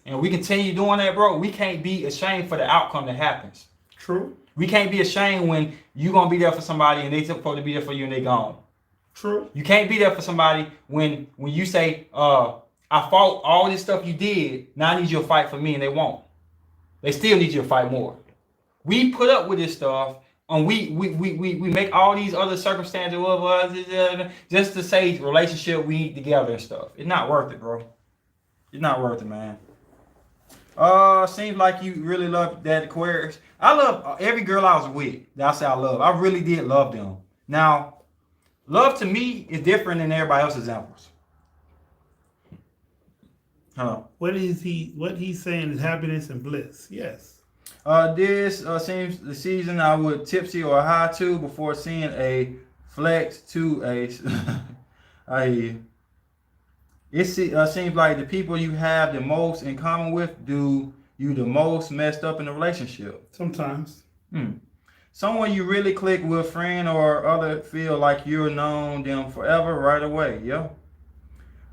And we continue doing that, bro. We can't be ashamed for the outcome that happens. True. We can't be ashamed when you're going to be there for somebody and they supposed to be there for you and they gone. True. You can't be there for somebody when you say, I fought all this stuff you did, now I need you to fight for me, and they won't. They still need you to fight more. We put up with this stuff, and we make all these other circumstances of us just to say relationship we need together and stuff. It's not worth it, bro. It's not worth it, man. Seems like you really love that Aquarius. I love every girl I was with that I say I love. I really did love them. Now, love to me is different than everybody else's examples. Hello. What he's saying is happiness and bliss. Yes. This seems the season I would tipsy or high to before seeing a flex to a seems like the people you have the most in common with do you the most messed up in a relationship. Sometimes. Someone you really click with, friend or other, feel like you're known them forever right away. Yeah.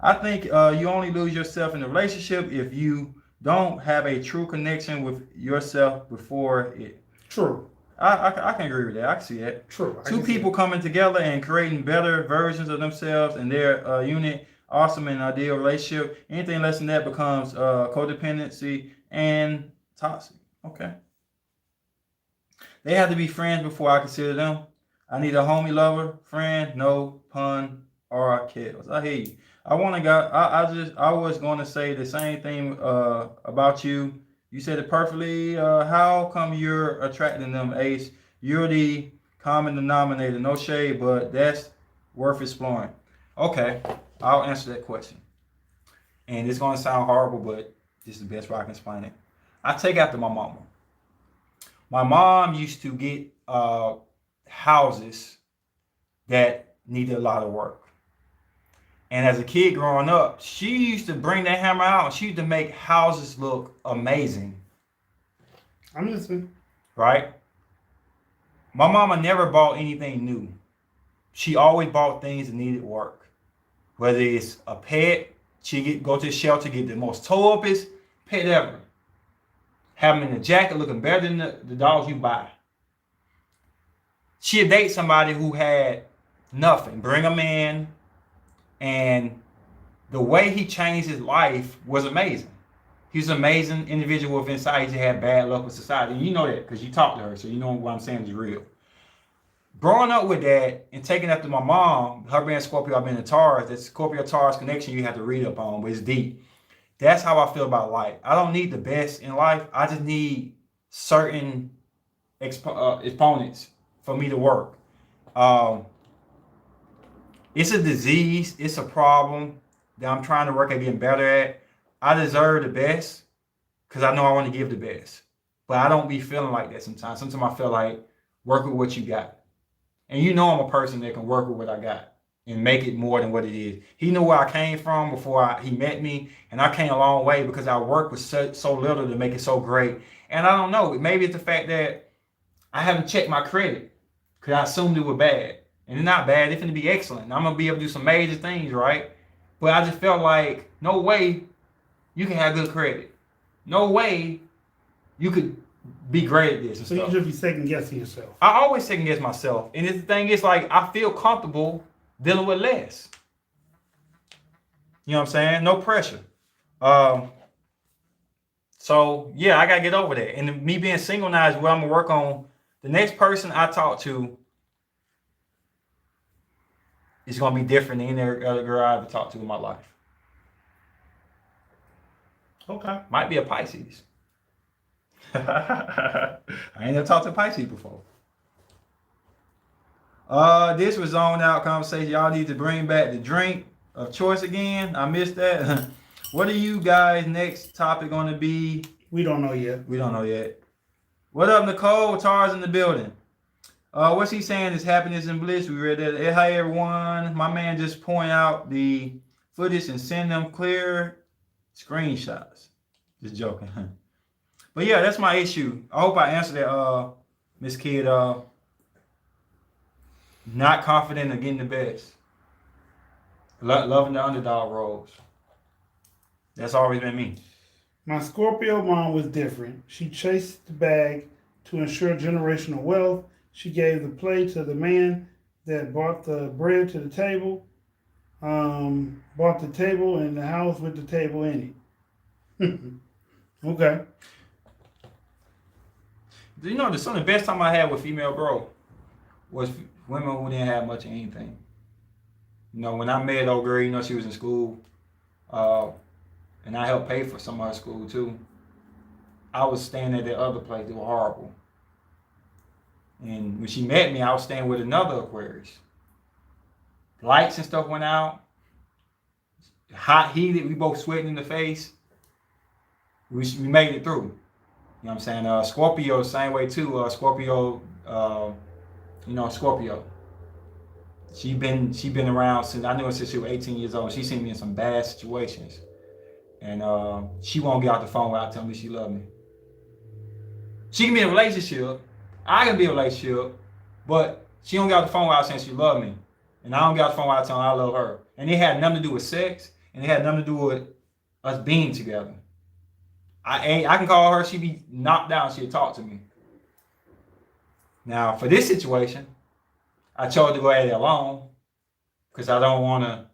I think you only lose yourself in a relationship if you don't have a true connection with yourself before it. True. I can agree with that. I can see that. True. Two people coming together and creating better versions of themselves and their unit, awesome and ideal relationship. Anything less than that becomes codependency and toxic. Okay. They have to be friends before I consider them. I need a homie lover, friend, no pun or kills. I hear you. I was going to say the same thing about you. You said it perfectly. How come you're attracting them, Ace? You're the common denominator. No shade, but that's worth exploring. Okay, I'll answer that question. And it's going to sound horrible, but this is the best way I can explain it. I take after my mama. My mom used to get houses that needed a lot of work. And as a kid growing up, she used to bring that hammer out. She used to make houses look amazing. I'm listening. Right? My mama never bought anything new. She always bought things that needed work. Whether it's a pet, she'd go to the shelter, get the most toe-uppest pet ever. Have them in a jacket looking better than the dogs you buy. She'd date somebody who had nothing. Bring them in. And the way he changed his life was amazing. He was an amazing individual with inside. He just had bad luck with society. And you know that because you talked to her, so you know what I'm saying is real. Growing up with that and taking after my mom, her being Scorpio, I've been a Taurus, that Scorpio-Taurus connection you have to read up on, but it's deep. That's how I feel about life. I don't need the best in life. I just need certain exponents for me to work. It's a disease. It's a problem that I'm trying to work at getting better at. I deserve the best because I know I want to give the best. But I don't be feeling like that sometimes. Sometimes I feel like work with what you got. And you know I'm a person that can work with what I got and make it more than what it is. He knew where I came from before he met me. And I came a long way because I worked with so little to make it so great. And I don't know. Maybe it's the fact that I haven't checked my credit because I assumed it was bad. And it's not bad. It's going to be excellent. I'm going to be able to do some major things, right? But I just felt like, no way you can have good credit. No way you could be great at this. So you should be second guessing yourself. I always second guess myself. And the thing is, like, I feel comfortable dealing with less. You know what I'm saying? No pressure. So, yeah, I got to get over that. And me being single now is where I'm going to work on. The next person I talk to is going to be different than any other girl I ever talked to in my life. Okay. Might be a Pisces. I ain't never talked to Pisces before. This was zoned out conversation. Y'all need to bring back the drink of choice again. I missed that. What are you guys' next topic going to be? We don't know yet. We don't know yet. What up, Nicole? Tars in the building. What's he saying is happiness and bliss. We read that. Hey, hi, everyone. My man just point out the footage and send them clear screenshots. Just joking. But yeah, that's my issue. I hope I answered that, Miss Kid. Not confident in getting the best. Loving the underdog roles. That's always been me. My Scorpio mom was different. She chased the bag to ensure generational wealth. She gave the play to the man that brought the bread to the table, bought the table and the house with the table in it. Okay. You know, some of the best time I had with female bro was women who didn't have much of anything. You know, when I met old girl, you know, she was in school, and I helped pay for some of her school too. I was staying at the other place. They were horrible. And when she met me, I was staying with another Aquarius. Lights and stuff went out. hot, heated. We both sweating in the face. We made it through. You know what I'm saying? Scorpio, same way too. Scorpio, Scorpio. She been around since I knew her since she was 18 years old. She seen me in some bad situations, and she won't get off the phone without telling me she love me. She can be in a relationship. I can be in a relationship, but she don't get off the phone without saying she love me, and I don't get off the phone without telling her I love her. And it had nothing to do with sex, and it had nothing to do with us being together. I can call her, she be knocked down, she'll talk to me. Now, for this situation, I chose to go at it alone because I don't want to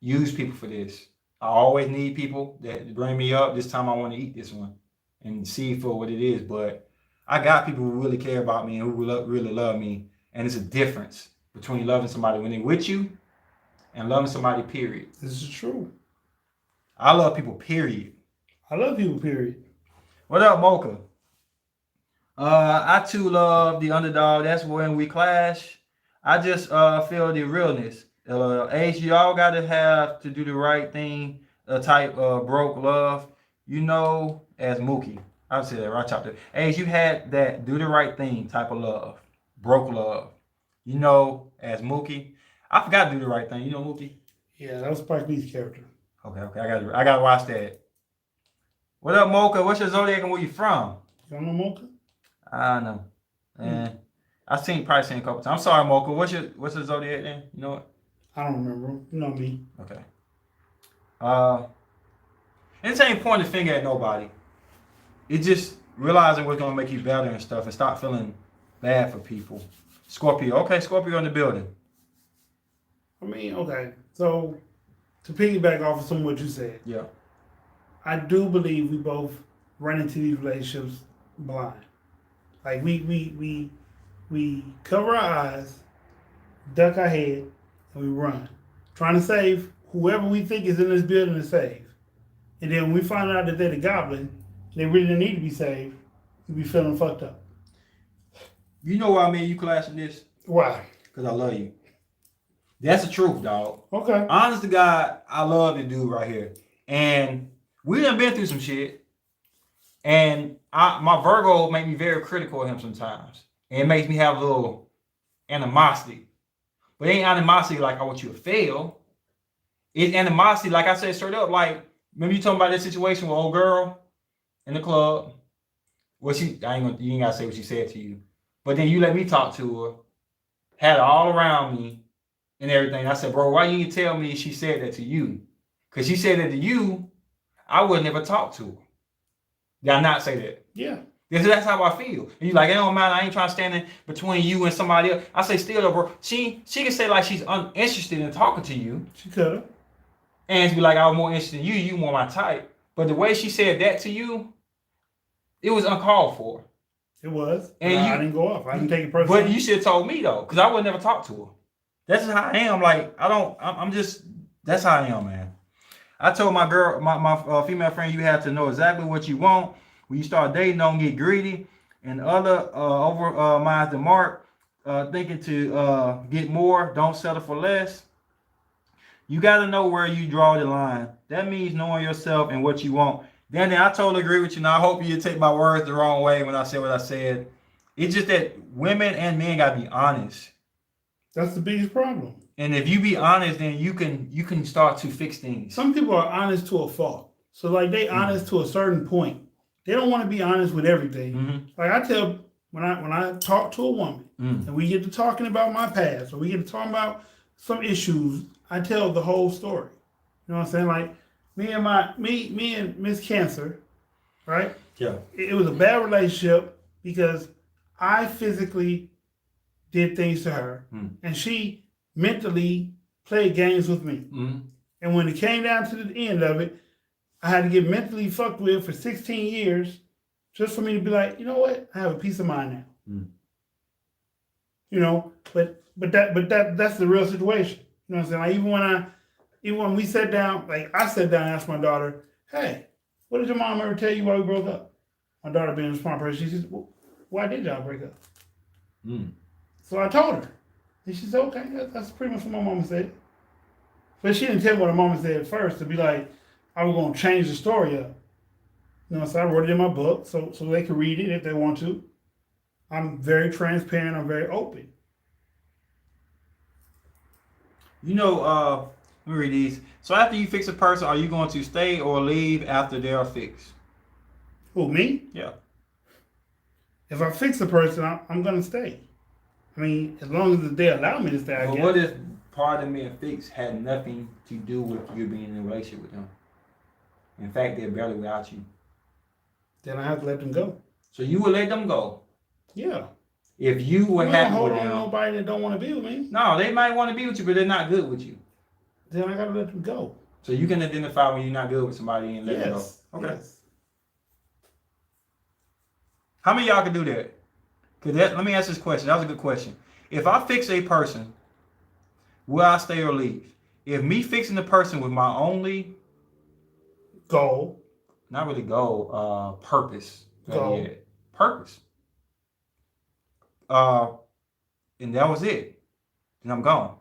use people for this. I always need people that bring me up. This time I want to eat this one and see for what it is. But I got people who really care about me and who really love me. And it's a difference between loving somebody when they're with you and loving somebody, period. This is true. I love people, period. I love people, period. What up, Mocha? I too love the underdog. That's when we clash. I just feel the realness. Age, y'all gotta have to do the right thing. Type broke love. As Mookie. I'll say that right chapter. Age, you had that do the right thing type of love. Broke love. As Mookie. I forgot to do the right thing. You know Mookie? Yeah, that was Spike Lee's character. Okay. I gotta watch that. What up, Mocha? What's your zodiac and where you from? You don't know Mocha? I know. And I probably seen a couple times. I'm sorry, Mocha. What's your zodiac then? You know what? I don't remember. You know me. Okay. It ain't pointing the finger at nobody. It's just realizing what's gonna make you better and stuff, and stop feeling bad for people. Scorpio. Okay, Scorpio in the building. I mean, okay. So to piggyback off of some of what you said. Yeah. I do believe we both run into these relationships blind. Like we cover our eyes, duck our head, and we run, trying to save whoever we think is in this building to save. And then when we find out that they're the goblin, they really don't need to be saved, we be feeling fucked up. You know why you clashing this? Why? Because I love you. That's the truth, dog. Okay. Honest to God, I love the dude right here. And we done been through some shit. And my Virgo make me very critical of him sometimes. And it makes me have a little animosity. But it ain't animosity like I want you to fail. It's animosity, like I said straight up, like, remember you talking about that situation with old girl in the club? Well, you ain't gotta say what she said to you. But then you let me talk to her, had her all around me and everything. I said, bro, why you didn't tell me she said that to you? Because she said that to you, I would never talk to her. Did I not say that? Yeah. That's how I feel. And you like, it don't matter. I ain't trying to stand in between you and somebody else. I say, still though, bro. She can say like she's uninterested in talking to you. She could have. And she be like, I was more interested in you. You more my type. But the way she said that to you, it was uncalled for. It was. And I didn't go off. I didn't take it personally. But you should have told me though, because I would never talk to her. That's just how I am. Like, that's how I am, man. I told my girl, my female friend, you have to know exactly what you want. When you start dating, don't get greedy. And other minds the mark, thinking to get more, don't settle for less. You got to know where you draw the line. That means knowing yourself and what you want. Danny, I totally agree with you. Now, I hope you take my words the wrong way when I say what I said. It's just that women and men got to be honest. That's the biggest problem. And if you be honest, then you can start to fix things. Some people are honest to a fault. So like they honest to a certain point. They don't want to be honest with everything. Mm-hmm. Like I tell when I talk to a woman and we get to talking about my past or we get to talking about some issues, I tell the whole story. You know what I'm saying? Like me and Miss Cancer, right? Yeah. It was a bad relationship because I physically did things to her and she mentally played games with me. Mm-hmm. And when it came down to the end of it, I had to get mentally fucked with for 16 years just for me to be like, you know what? I have a peace of mind now. Mm. You know, but that's the real situation. You know what I'm saying? Like even when we sat down, like I sat down and asked my daughter, hey, what did your mom ever tell you why we broke up? My daughter being a smart person, she says, well, why did y'all break up? Mm. So I told her. And she said, okay, that's pretty much what my mama said. But she didn't tell me what her mama said first to be like, I was gonna change the story up. You know, so I wrote it in my book so they can read it if they want to. I'm very transparent. I'm very open. You know, let me read these. So after you fix a person, are you going to stay or leave after they are fixed? Who, me? Yeah. If I fix a person, I'm gonna stay. I mean, as long as they allow me to stay, I But guess. what if part of being fixed had nothing to do with you being in a relationship with them? In fact, they're barely without you. Then I have to let them go. So you would let them go? Yeah. If you were happy hold with on them. to nobody that don't want to be with me. No, they might want to be with you, but they're not good with you. Then I gotta let them go. So you can identify when you're not good with somebody and let them go. Okay. Yes. How many of y'all can do that? Let me ask this question. That was a good question. If I fix a person, will I stay or leave? If me fixing the person with my only goal, not really goal, purpose. Goal. Purpose. And that was it. And I'm gone.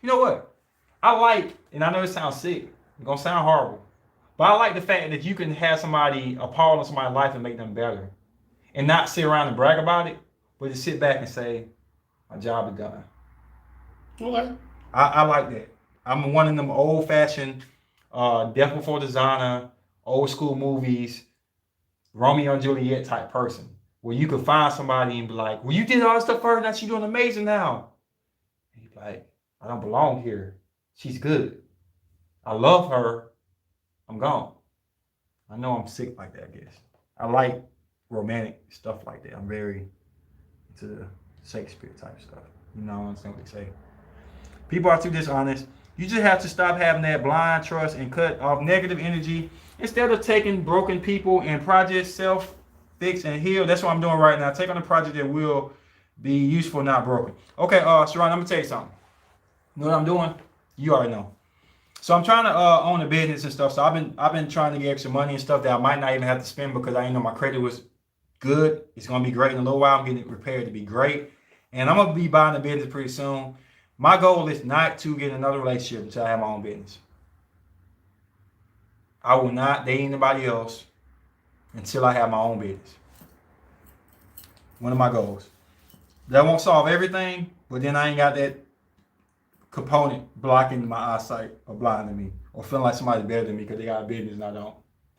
You know what? I like, and I know it sounds sick, it's gonna sound horrible, but I like the fact that you can have somebody, a part of somebody's life and make them better. And not sit around and brag about it, but just sit back and say, my job is done. Okay. I like that. I'm one of them old-fashioned, Death Before Designer, old school movies, Romeo and Juliet type person, where you could find somebody and be like, well, you did all this stuff for her, now she's doing amazing now. And you're like, I don't belong here. She's good. I love her. I'm gone. I know I'm sick like that, I guess. I like romantic stuff like that. I'm very into Shakespeare type stuff. You know, I understand what they say. People are too dishonest. You just have to stop having that blind trust and cut off negative energy instead of taking broken people and projects self-fix and heal. That's what I'm doing right now. Take on a project that will be useful, not broken. Okay, Sharon, I'm gonna tell you something. You know what I'm doing? You already know. So I'm trying to own a business and stuff. So I've been trying to get extra money and stuff that I might not even have to spend because I know my credit was good. It's gonna be great in a little while. I'm getting it repaired to be great, and I'm gonna be buying a business pretty soon. My goal is not to get another relationship until I have my own business. I will not date anybody else until I have my own business. One of my goals. That won't solve everything, but then I ain't got that component blocking my eyesight or blinding me or feeling like somebody's better than me because they got a business and I don't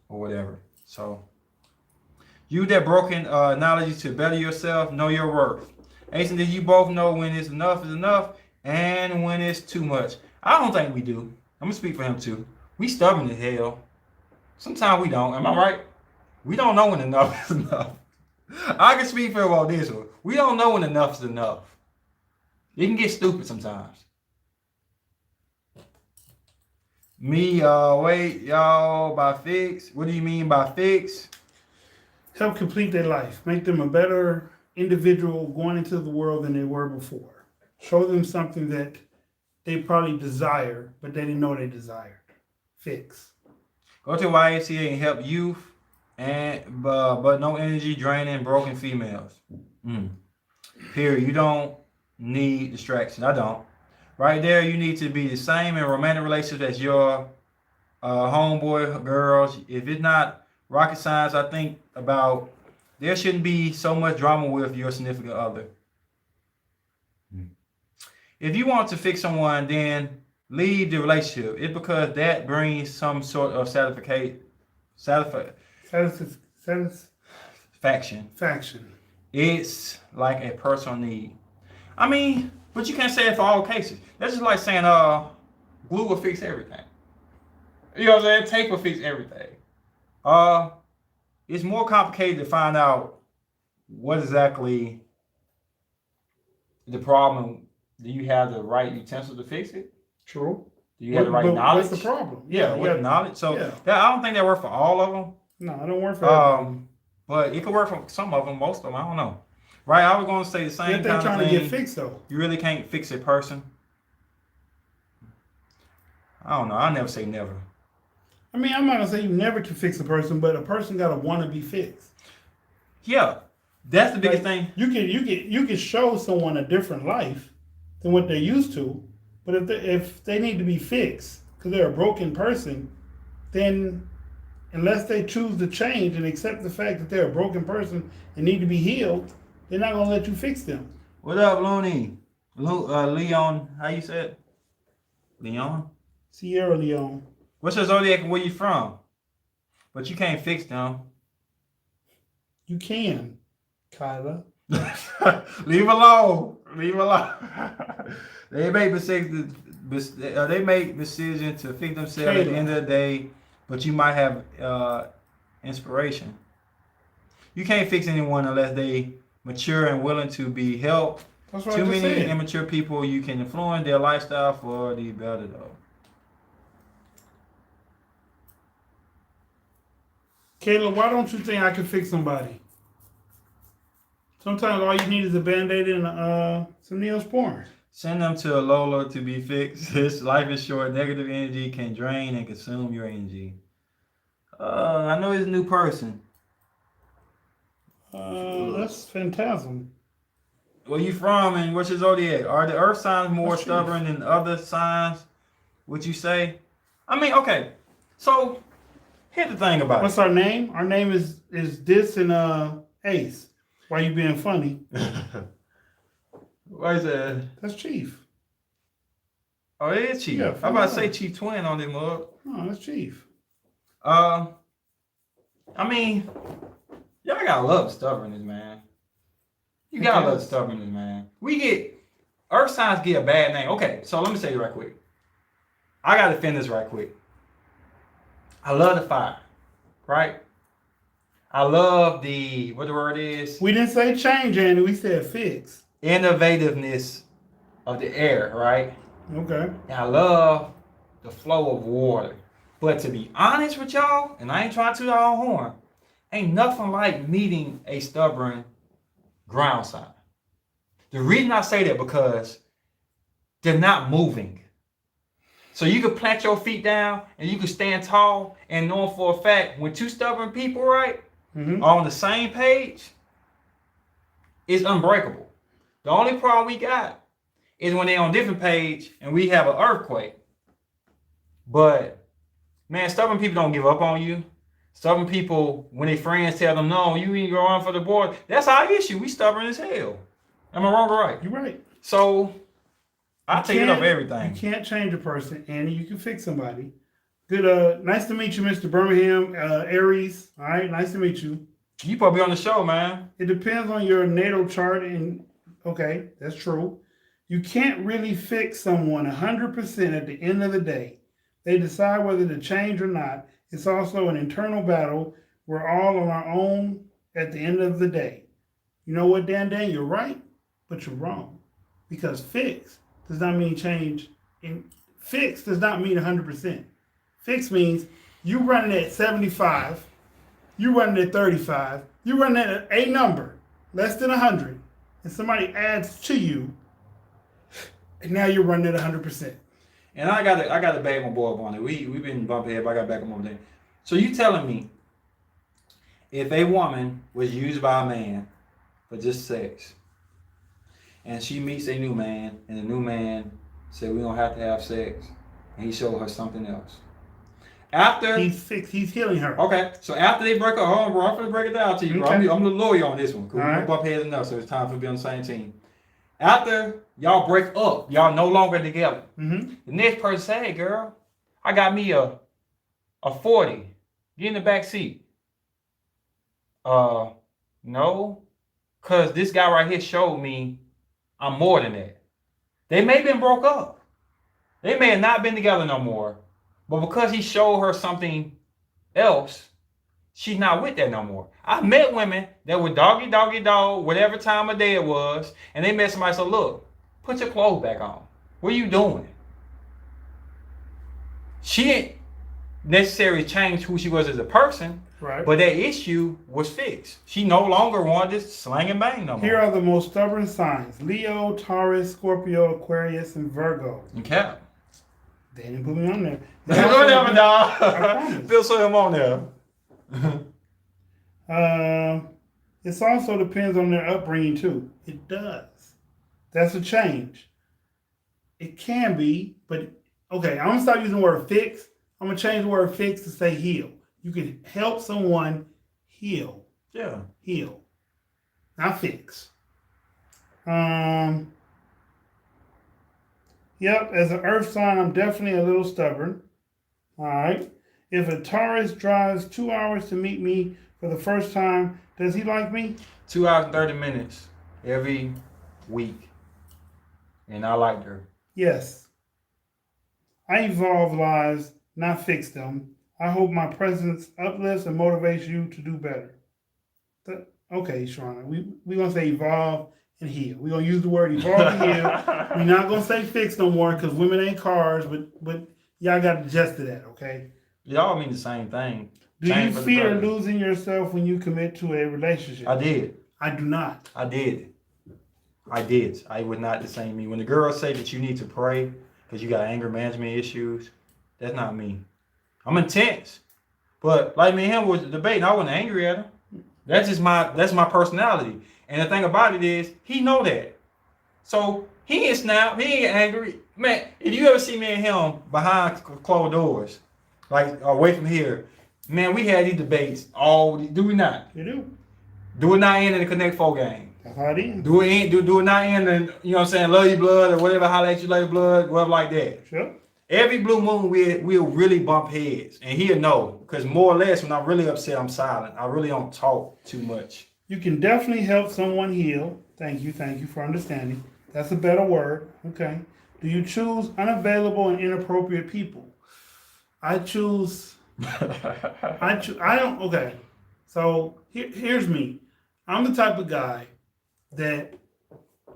or whatever. So use that broken analogy to better yourself, know your worth. Ace and D, you both know when it's enough is enough and when it's too much. I don't think we do. I'm gonna speak for him too. We stubborn as hell. Sometimes we don't. Am I right? We don't know when enough is enough. I can speak for him on this one. We don't know when enough is enough. It can get stupid sometimes. Wait, y'all, by fix? What do you mean by fix? Help complete their life. Make them a better individual going into the world than they were before. Show them something that they probably desire, but they didn't know they desired. Fix. Go to YMCA and help youth, but no energy draining broken females. Period. You don't need distraction. I don't. Right there, you need to be the same in romantic relationships as your homeboy girls. If it's not rocket science, I think about there shouldn't be so much drama with your significant other. If you want to fix someone, then leave the relationship. It's because that brings some sort of satisfaction. It's like a personal need. I mean, but you can't say it for all cases. That's just like saying glue will fix everything. You know what I'm saying? Tape will fix everything. It's more complicated to find out what exactly the problem. Do you have the right utensil to fix it? True. Do you have the right knowledge? What's the problem? Yeah, what knowledge? So I don't think that works for all of them. No, I don't work for everyone. But it could work for some of them, most of them. I don't know. Right? I was going to say the same kind of thing. They're trying to get fixed, though. You really can't fix a person. I don't know. I never say never. I mean, I'm not going to say you never can fix a person, but a person got to want to be fixed. Yeah. That's the biggest thing. You can show someone a different life than what they're used to, But if they need to be fixed because they're a broken person, then unless they choose to change and accept the fact that they're a broken person and need to be healed, they're not going to let you fix them. What up, Looney? Leon, how you say it? Leon? Sierra Leone. What's your zodiac and where you from? But you can't fix them. You can, Kyla. Leave alone. Leave alone. They make decisions to fix themselves at the end of the day, but you might have inspiration. You can't fix anyone unless they mature and willing to be helped. That's what Too I just many said. immature people, you can influence their lifestyle for the better though. Kayla, why don't you think I can fix somebody? Sometimes all you need is a Band-Aid and some Neosporin. Send them to a Lola to be fixed. His life is short. Negative energy can drain and consume your energy. I know he's a new person. That's Phantasm. Where you from and what's your zodiac? Are the earth signs more That's stubborn than other signs? Would you say? I mean, okay. So here's the thing about What's our name? Our name is Dis and Ace. Why you being funny? What is that? That's Chief. Oh, it is Chief. Yeah, I'm about to say Chief Twin on this mug. No, that's Chief. I mean, y'all gotta love stubbornness, man. You gotta love stubbornness, man. Earth signs get a bad name. Okay, so let me say it right quick. I gotta defend this right quick. I love the fire, right? I love what the word is? We didn't say change, Andy. We said fix. Innovativeness of the air, right? Okay. And I love the flow of water. But to be honest with y'all, and I ain't trying to toot our own horn, ain't nothing like meeting a stubborn ground sign. The reason I say that because they're not moving. So you can plant your feet down and you can stand tall and knowing for a fact when two stubborn people, right, are on the same page, it's unbreakable. The only problem we got is when they're on a different page and we have an earthquake. But man, stubborn people don't give up on you. Stubborn people, when their friends tell them, no, you ain't going run for the board, that's our issue. We stubborn as hell. Am I wrong or right? You're right. So I take it up everything. You can't change a person, Andy. You can fix somebody. Good. Nice to meet you, Mr. Birmingham, Aries. All right, nice to meet you. You probably be on the show, man. It depends on your natal chart, and okay, that's true. You can't really fix someone 100% at the end of the day. They decide whether to change or not. It's also an internal battle. We're all on our own at the end of the day. You know what, Dan? You're right, but you're wrong. Because fix does not mean change. And fix does not mean 100%. Fix means you running at 75, you running at 35, you running at a number, less than 100, and somebody adds to you, and now you're running at 100%. And I got to bag my boy up on it. We've been bumping head, but I got to back him up there. So you telling me if a woman was used by a man for just sex, and she meets a new man, and the new man said we don't have to have sex, and he showed her something else. After he's healing her. Okay, so after they break up, hold on, bro, I'm gonna break it down to you, bro. Okay. I'm the lawyer on this one. Cause we bump heads enough, so it's time for me to be on the same team. After y'all break up, y'all no longer together. The next person say, hey girl, I got me a 40. Get in the back seat. No, cause this guy right here showed me I'm more than that. They may have been broke up. They may have not been together no more. But because he showed her something else, she's not with that no more. I've met women that were doggy, whatever time of day it was, and they met somebody and said, look, put your clothes back on. What are you doing? She didn't necessarily change who she was as a person, right? But that issue was fixed. She no longer wanted to slang and bang no more. Here are the most stubborn signs: Leo, Taurus, Scorpio, Aquarius, and Virgo. Okay. They didn't put me on there. Feel so I'm on there. It also depends on their upbringing too. It does. That's a change. It can be, but okay, I'm gonna stop using the word fix. I'm gonna change the word fix to say heal. You can help someone heal. Yeah. Heal. Not fix. Yep, as an earth sign, I'm definitely a little stubborn. All right. If a Taurus drives 2 hours to meet me for the first time, does he like me? 2 hours and 30 minutes every week. And I liked her. Yes. I evolve lives, not fix them. I hope my presence uplifts and motivates you to do better. Okay, Shauna, we're going to say evolve and heal. We're going to use the word evolve and heal. We're not going to say fix no more because women ain't cars, but y'all got to adjust to that, okay? It all mean the same thing. Do you fear losing yourself when you commit to a relationship? I did. I do not. I did. I would not the same me. When the girls say that you need to pray because you got anger management issues, that's not me. I'm intense. But like me and him was debating, I wasn't angry at him. That's my personality. And the thing about it is, he know that. So he ain't snap, he ain't angry. Man, if you ever see me and him behind closed doors, like away from here, man, we had these debates all. Do we not? You do. Do it not end in the Connect 4 game. That's how it is. Do it not end in, you know what I'm saying, love you blood or whatever, holla at you later blood, whatever like that. Sure. Every blue moon we'll really bump heads. And he'll know. Because more or less when I'm really upset, I'm silent. I really don't talk too much. You can definitely help someone heal. Thank you for understanding. That's a better word. Okay. Do you choose unavailable and inappropriate people? I choose. I don't. Okay. So here's me. I'm the type of guy that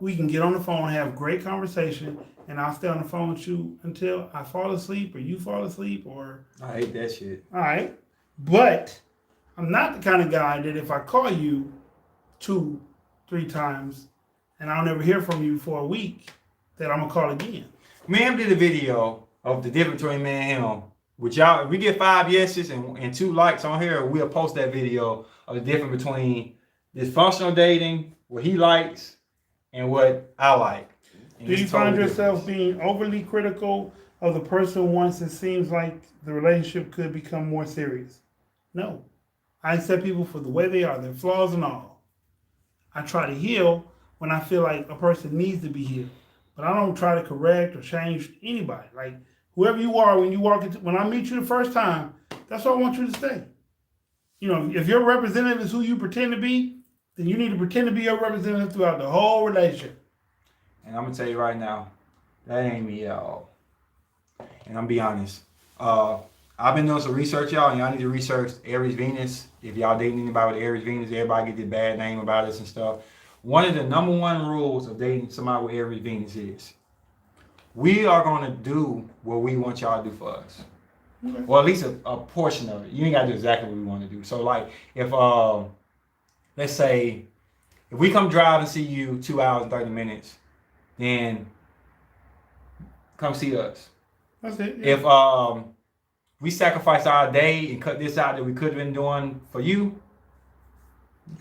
we can get on the phone, have great conversation, and I'll stay on the phone with you until I fall asleep or you fall asleep or. I hate that shit. All right. But I'm not the kind of guy that if I call you 2-3 times and I'll never hear from you for a week, that I'm going to call again. Me and him did a video of the difference between me and him. Which y'all, if we get 5 yeses and 2 likes on here, we'll post that video of the difference between dysfunctional dating, what he likes, and what I like. And do you find yourself being overly critical of the person once it seems like the relationship could become more serious? No. I accept people for the way they are, their flaws and all. I try to heal when I feel like a person needs to be healed. But I don't try to correct or change anybody. Like, whoever you are, when I meet you the first time, that's what I want you to stay. You know, if your representative is who you pretend to be, then you need to pretend to be your representative throughout the whole relationship. And I'm going to tell you right now, that ain't me at all. And I'm be honest. I've been doing some research, y'all, and y'all need to research Aries Venus. If y'all dating anybody with Aries Venus, everybody get the bad name about us and stuff. One of the number 1 rules of dating somebody with Aries Venus is we are going to do what we want y'all to do for us. Okay. Or at least a portion of it. You ain't got to do exactly what we want to do. So, like, if, let's say, if we come drive and see you 2 hours and 30 minutes, then come see us. That's it. Yeah. If we sacrifice our day and cut this out that we could have been doing for you,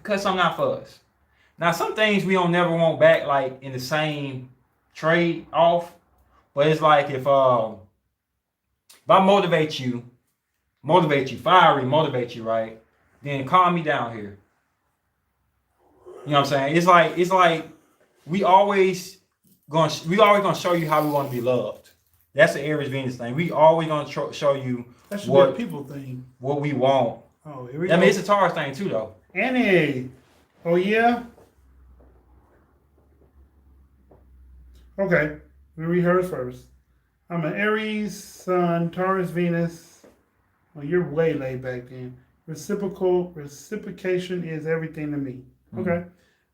cut something out for us. Now, some things we don't never want back, like in the same trade off. But it's like if I motivate you, fiery, motivate you, right? Then calm me down here. You know what I'm saying? It's like we always gonna show you how we want to be loved. That's the Aries Venus thing. We always gonna show you what people think, what we want. Oh, here we go. I mean, it's a Taurus thing too, though. Annie, oh yeah. Okay, we rehearse first. I'm an Aries Sun, Taurus Venus. Well, you're way laid back then. Reciprocation is everything to me. Mm-hmm. Okay.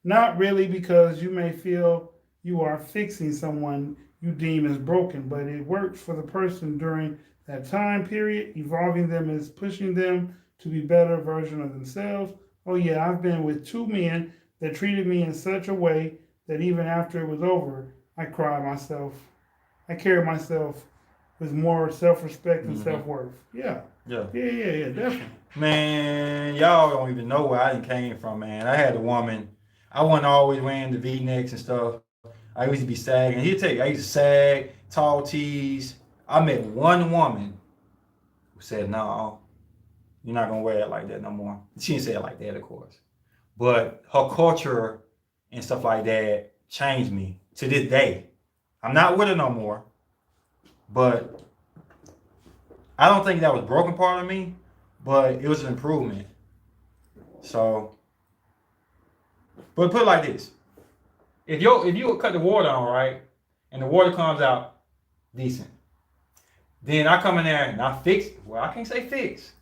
Not really, because you may feel you are fixing someone you deem as broken, but it works for the person during that time period. Evolving them is pushing them to be a better version of themselves. Oh yeah, I've been with 2 men that treated me in such a way that even after it was over, I carried myself with more self-respect and self-worth. Yeah, definitely. Man, y'all don't even know where I came from, man. I had a woman. I wasn't always wearing the V-necks and stuff. I used to be sagging. I used to sag tall tees. I met one woman who said, "No, you're not gonna wear it like that no more." She didn't say it like that, of course, but her culture and stuff like that changed me to this day. I'm not with her no more, but I don't think that was a broken part of me, but it was an improvement. So, but put it like this: if you cut the water on, right, and the water comes out decent, then I come in there and I fix it. Well, I can't say fix.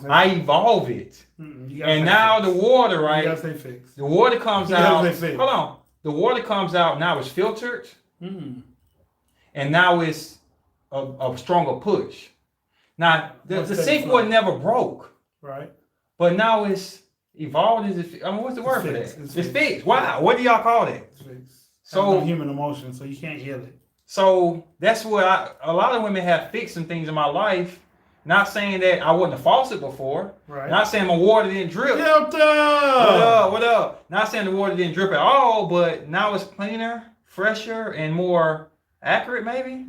I evolve it. And now the water, right? You gotta say fix. The water comes out. Hold on. The water comes out, now it's filtered. And now it's a stronger push. Now, the sink was never broke. Right. But now it's evolved. What's the word for that? It's fixed. Wow. What do y'all call that? It's fixed. So, no human emotion, so you can't heal it. So that's what a lot of women have fixed some things in my life. Not saying that I wasn't a faucet before. Right. Not saying my water didn't drip. What up? Not saying the water didn't drip at all, but now it's cleaner, fresher, and more accurate, maybe.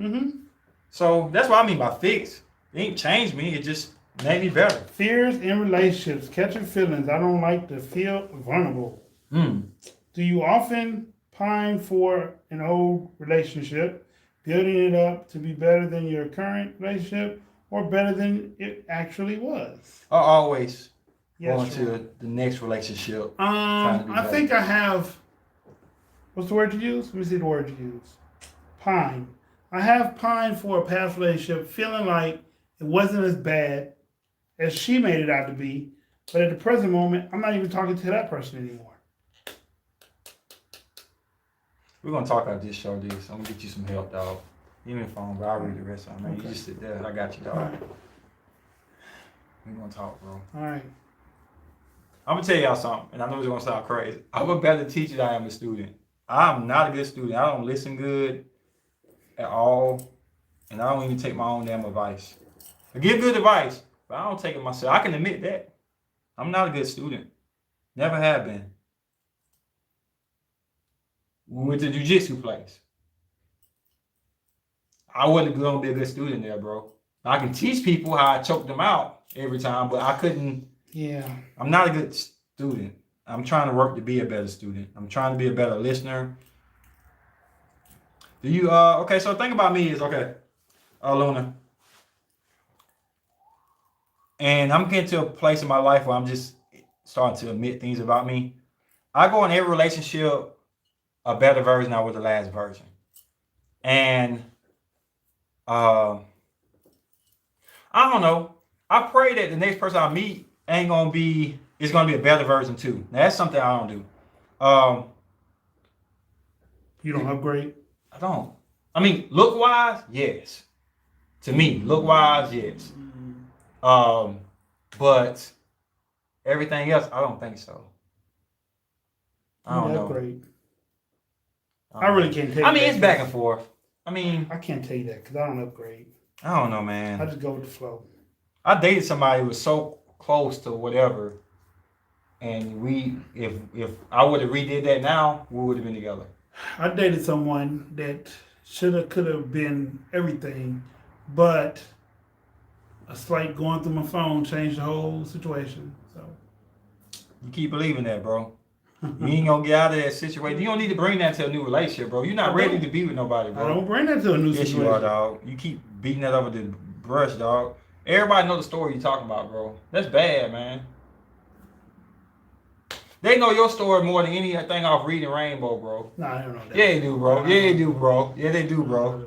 So that's what I mean by fix. It ain't changed me. It just made me better. Fears in relationships, catching feelings. I don't like to feel vulnerable. Do you often pine for an old relationship, building it up to be better than your current relationship or better than it actually was? I always Yes, going to the next relationship. I think I have, what's the word you use? Let me see the word you use. Pine. I have pined for a past relationship, feeling like it wasn't as bad as she made it out to be, but at the present moment, I'm not even talking to that person anymore. We're going to talk about this show, this. I'm going to get you some help, dog. Give me the phone, but I'll read the rest of it, man. Okay. You just sit there. I got you, dog. All right. We're going to talk, bro. All right. I'm going to tell y'all something, and I know it's going to sound crazy. I'm a better teacher than I am a student. I'm not a good student. I don't listen good at all, and I don't even take my own damn advice. I give good advice, but I don't take it myself. I can admit that. I'm not a good student. Never have been. We went to jiu-jitsu place. I wasn't going to be a good student there, bro. I can teach people how I choke them out every time, but I couldn't. Yeah. I'm not a good student. I'm trying to work to be a better student. I'm trying to be a better listener. Do you, okay, so the thing about me is, okay, Luna. And I'm getting to a place in my life where I'm just starting to admit things about me. I go in every relationship a better version I was the last version. And I don't know. I pray that the next person I meet is gonna be a better version too. Now that's something I don't do. You don't upgrade? I don't. I mean, look wise, yes. To me, look wise, yes. But everything else, I don't think so. I don't know. Upgrade. I really can't tell you. I mean, it's back and forth. I mean, I can't tell you that because I don't upgrade. I don't know, man. I just go with the flow. I dated somebody who was so close to whatever, and if I would have redid that now, we would have been together. I dated someone that could have been everything, but a slight going through my phone changed the whole situation. So you keep believing that, bro. You ain't gonna get out of that situation. You don't need to bring that to a new relationship, bro. You're not ready to be with nobody, bro. I don't bring that to a new situation. Yes, you are, dog. You keep beating that up with the brush, dog. Everybody know the story you're talking about, bro. That's bad, man. They know your story more than anything off Reading Rainbow, bro. Nah, I don't know that. Yeah, they do, bro. Yeah, they do, bro. Yeah, they do, bro.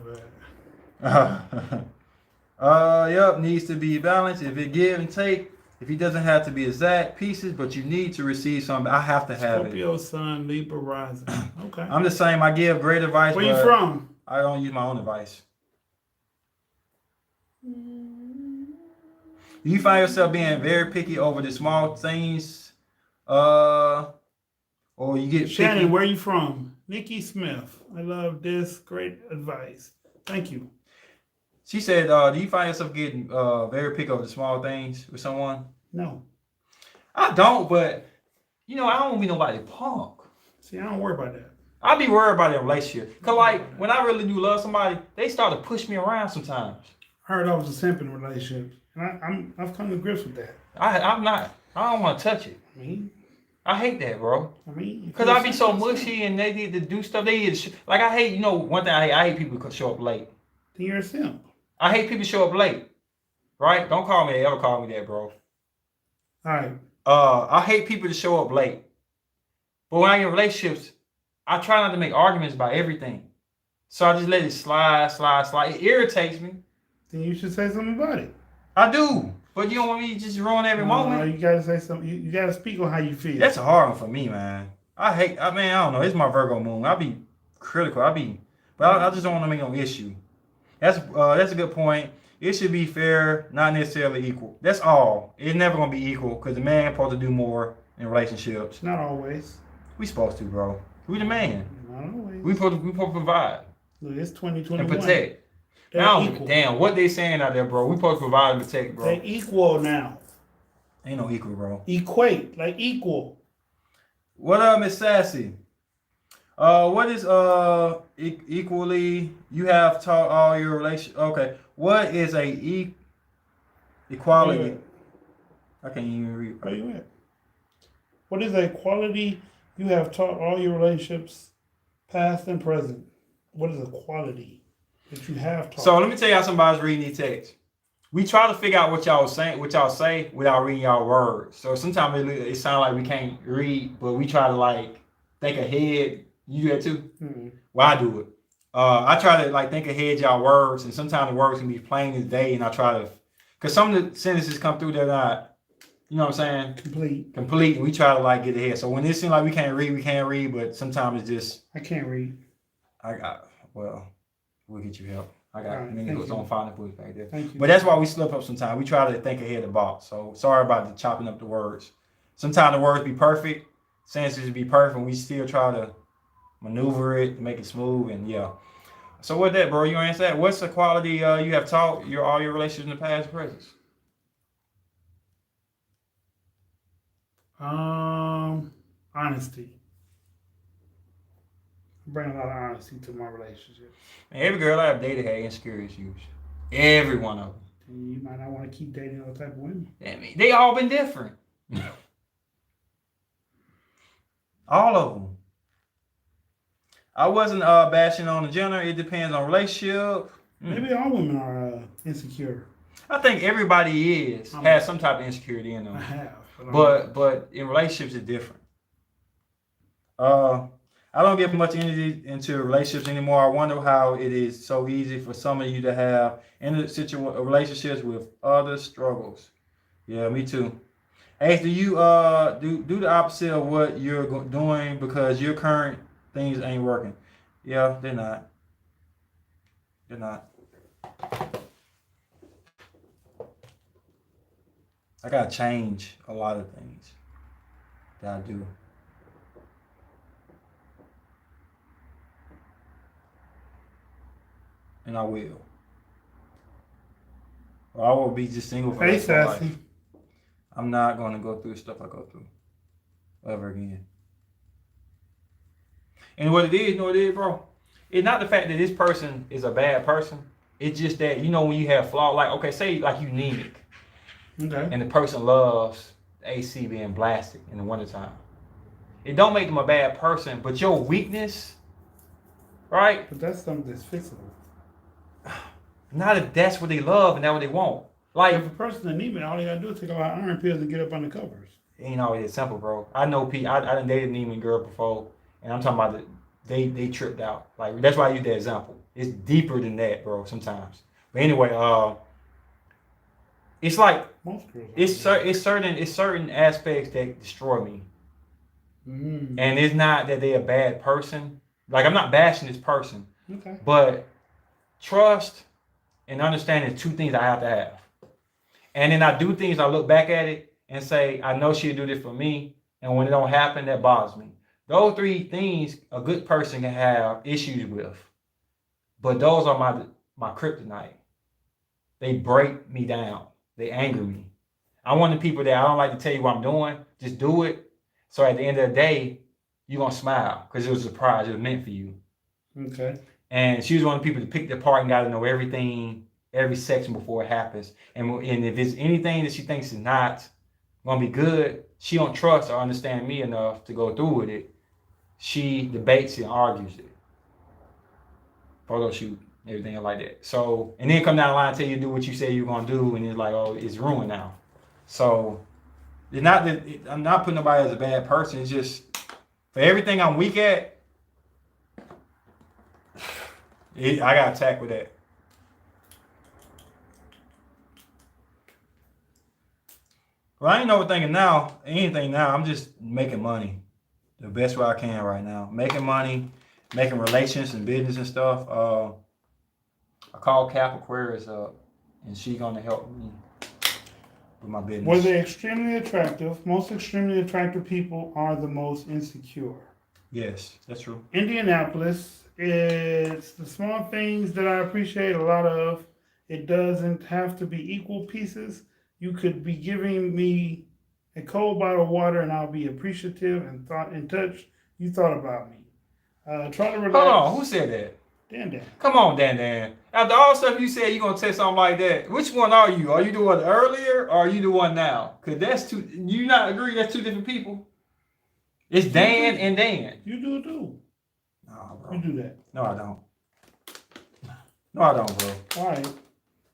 Yep, needs to be balanced. If it give and take, if he doesn't have to be exact pieces, but you need to receive something, I have to have Scorpio, Sun, Libra, rising. Okay. I'm the same. I give great advice. Where you from? I don't use my own advice. Do you find yourself being very picky over the small things? Or you get Shannon, picky? where you from? Nikki Smith. I love this. Great advice. Thank you. She said, do you find yourself getting very picky over the small things with someone? No. I don't, but, I don't want to be nobody punk. See, I don't worry about that. I be worried about that relationship. Cause like when I really do love somebody, they start to push me around sometimes. I heard I was a simping relationship, and I've come to grips with that. I'm not. I don't want to touch it. I hate that, bro. Cause I be so mushy, and they need to do stuff. They need to like I hate. You know, one thing I hate people show up late. Then you're a simp. I hate people show up late. Right? Don't call me that. Ever call me that, bro. All right. I hate people to show up late. But when I get in relationships, I try not to make arguments about everything. So I just let it slide. It irritates me. Then you should say something about it. I do. But you don't want me to just ruin every moment. You gotta say something. You gotta speak on how you feel. That's a hard one for me, man. I don't know. It's my Virgo moon. I be critical. But I just don't want to make no issue. That's a good point. It should be fair, not necessarily equal. That's all. It's never gonna be equal because the man supposed to do more in relationships. Not always. We supposed to, bro. We the man. Not always. We supposed to provide. Look, it's 2021. And protect. Now, damn, what they saying out there, bro? We supposed to provide and protect, bro. They equal now. Ain't no equal, bro. Equate, like equal. What up, Miss Sassy? What is equally? You have taught all your relation. Okay, what is a equality? I can't even read. Where you at? What is a quality you have taught all your relationships, past and present? What is a quality that you have taught? So let me tell y'all somebody's reading these texts. We try to figure out what y'all say without reading y'all words. So sometimes it sounds like we can't read, but we try to like think ahead. You do that too? Mm-hmm. Well, I do it. I try to like think ahead y'all words, and sometimes the words can be plain as day, and I try to, because some of the sentences come through, they're not, you know what I'm saying? Complete. And we try to like get ahead. So when it seems like we can't read, but sometimes it's just. I can't read. We'll get you help. I got right, many books on finding books back there. Thank you. But that's why we slip up sometimes. We try to think ahead of the box. So sorry about the chopping up the words. Sometimes the words be perfect, sentences be perfect, and we still try to maneuver it, make it smooth, and yeah. So with that, bro, you answer that. What's the quality you have taught all your relationships in the past and present? Honesty. Bring a lot of honesty to my relationship. Man, every girl I've dated had insecurity issues. Every one of them. And you might not want to keep dating those type of women. They all been different. All of them. I wasn't bashing on the gender. It depends on relationship. Maybe all women are insecure. I think everybody has some type of insecurity in them. I have. But in relationships it's different. I don't get much energy into relationships anymore. I wonder how it is so easy for some of you to have relationships with other struggles. Yeah, me too. Hey, do you do the opposite of what you're doing because your current things ain't working? Yeah, they're not. They're not. I gotta change a lot of things that I do. And I will. Or I will be just single for the rest of my life. I'm not going to go through the stuff I go through ever again. And what it is, you know what it is, bro? It's not the fact that this person is a bad person. It's just that, you know, when you have flaws, like, okay, say like you anemic. Okay. And the person loves the AC being blasted in the wintertime. It don't make them a bad person, but your weakness, right? But that's something that's fixable. Not if that's what they love and that's what they want. Like if a person anemic, all they gotta do is take a lot of iron pills and get up under covers. It ain't always that simple, bro. I know people. I done dated an anemic girl before, and I'm talking about they tripped out. Like that's why I use that example. It's deeper than that, bro. Sometimes. But anyway, it's like most girls. It's certain aspects that destroy me. Mm. And it's not that they're a bad person. Like I'm not bashing this person. Okay. But trust and understanding is two things I have to have. And then I do things, I look back at it and say, I know she'll do this for me. And when it don't happen, that bothers me. Those three things a good person can have issues with. But those are my kryptonite. They break me down. They anger me. I'm one of the people that I don't like to tell you what I'm doing. Just do it. So at the end of the day, you're going to smile because it was a surprise. It was meant for you. Okay. And she was one of the people that picked it apart and got to know everything, every section before it happens. And if it's anything that she thinks is not going to be good, she don't trust or understand me enough to go through with it. She debates it and argues it. Photo shoot, everything like that. So, and then come down the line and tell you to do what you say you're going to do, and it's like, oh, it's ruined now. So, it's not that I'm not putting nobody as a bad person. It's just for everything I'm weak at, I got attacked with that. Well, I ain't overthinking now, anything now. I'm just making money the best way I can right now. Making money, making relations and business and stuff. I called Cap Aquarius up, and she's going to help me with my business. Were they extremely attractive? Most extremely attractive people are the most insecure. Yes, that's true. Indianapolis, it's the small things that I appreciate a lot of. It doesn't have to be equal pieces. You could be giving me a cold bottle of water and I'll be appreciative and touched. You thought about me. Try to relax. Hold on, who said that? Dan. Come on, Dan. After all the stuff you said, you're going to say something like that. Which one are you? Are you the one earlier or are you the one now? Because that's two, you not agree that's two different people? It's Dan and Dan. You do it too. No, bro. You do that. No, I don't. No, I don't, bro. All right.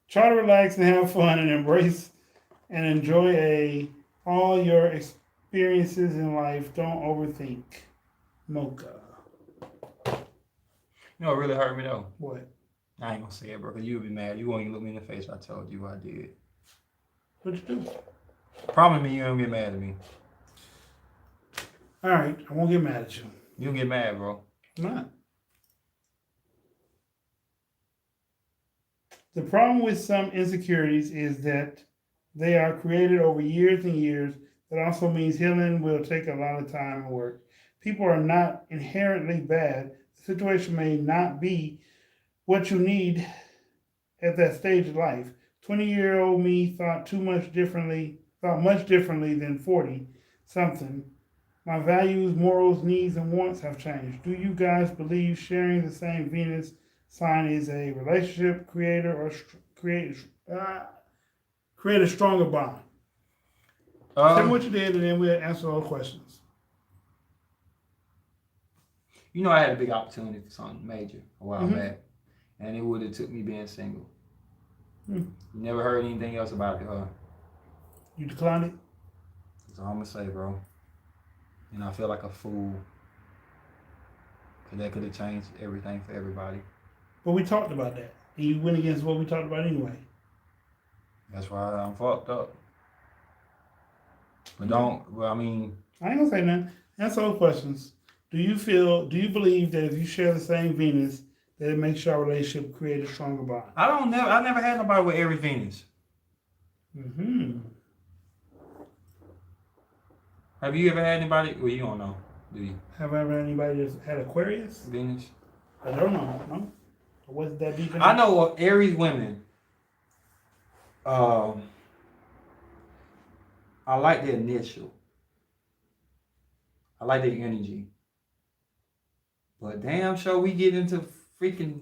Try to relax and have fun and embrace and enjoy all your experiences in life. Don't overthink. Mocha. You know what really hurt me though? What? I ain't gonna say it, bro, because you would be mad. You won't even look me in the face if I told you what I did. What'd you do? Promise me you don't get mad at me. All right. I won't get mad at you. You don't get mad, bro. I'm not. The problem with some insecurities is that they are created over years and years. That also means healing will take a lot of time and work. People are not inherently bad. The situation may not be what you need at that stage of life. 20-year-old me thought much differently than 40-something. My values, morals, needs, and wants have changed. Do you guys believe sharing the same Venus sign is a relationship creator or create a stronger bond? Tell me what you did, and then we'll answer all the questions. You know, I had a big opportunity for something major a while back, and it would have took me being single. You never heard anything else about it, huh? You declined it? That's all I'm gonna say, bro. And I feel like a fool, because that could have changed everything for everybody. But we talked about that, and you went against what we talked about anyway. That's why I'm fucked up. But I mean... I ain't gonna say nothing. Answer all the questions. Do you believe that if you share the same Venus, that it makes your relationship create a stronger bond? I never had nobody with every Venus. Have you ever had anybody? Well, you don't know, do you? Have I ever had anybody that's had Aquarius? Venus? I don't know. No? Wasn't that deep? I know Aries women. I like their initial. I like their energy. But damn sure we get into freaking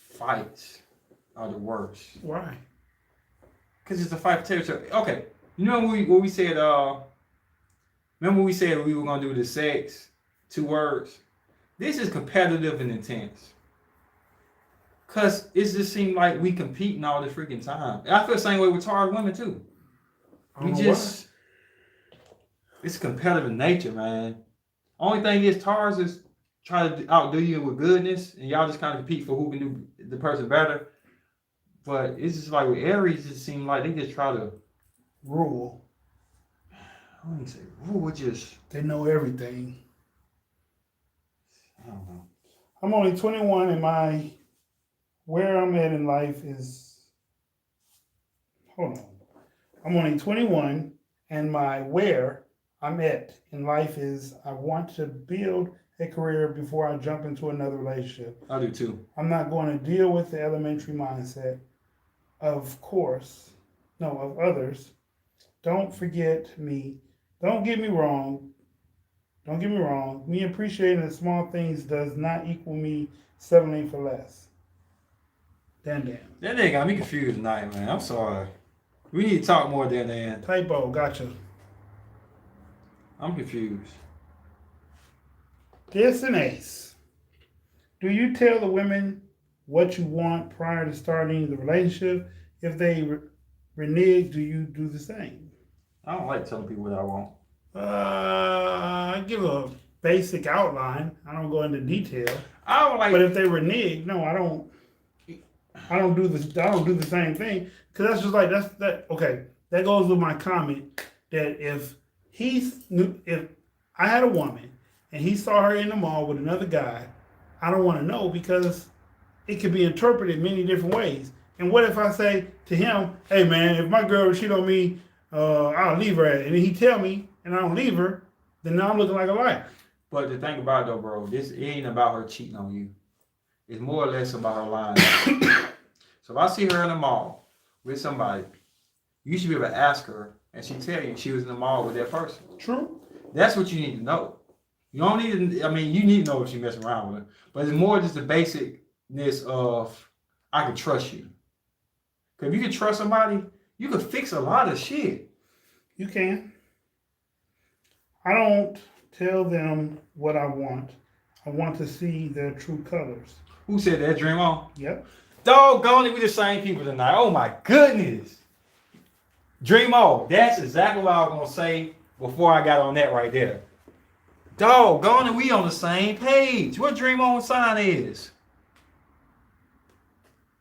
fights are the worst. Why? Because it's a fight for territory. Okay. You know what we said, remember we said we were going to do the sex, 2 words? This is competitive and intense. Because it just seems like we competing all the freaking time. And I feel the same way with Taurus women too. It's competitive in nature, man. Only thing is Taurus is trying to outdo you with goodness, and y'all just kind of compete for who can do the person better. But it's just like with Aries, it seems like they just try to rule. I wouldn't say rule, just they know everything. I don't know. I'm only 21, and where I'm at in life is. Hold on. I'm only 21, and where I'm at in life is I want to build a career before I jump into another relationship. I do too. I'm not going to deal with the elementary mindset of others. Don't forget me. Don't get me wrong. Don't get me wrong. Me appreciating the small things does not equal me settling for less. Damn. That nigga got me confused tonight, man. I'm sorry. We need to talk more, Dan. Typo, gotcha. I'm confused. This an ace. Do you tell the women what you want prior to starting the relationship? If they renege, do you do the same? I don't like telling people what I want. I give a basic outline. I don't go into detail. I don't like. But if they renege, no, I don't. I don't do this. I don't do the same thing because that's just like that. Okay, that goes with my comment that if I had a woman and he saw her in the mall with another guy, I don't want to know because it could be interpreted many different ways. And what if I say to him, "Hey man, if my girl cheat on me, I'll leave her at," and he tell me and I don't leave her, then now I'm looking like a liar. But the thing about it though, bro, it ain't about her cheating on you. It's more or less about her lying. So if I see her in the mall with somebody, you should be able to ask her and she tell you she was in the mall with that person. True. That's what you need to know. You don't need to, you need to know if she's messing around with her. But it's more just the basicness of, I can trust you. Because if you can trust somebody, you can fix a lot of shit. You can. I don't tell them what I want. I want to see their true colors. Who said that? Dream on? Yep. Doggone it, we the same people tonight. Oh my goodness. Dream on. That's exactly what I was going to say before I got on that right there. Doggone it, we on the same page. What Dream on sign is?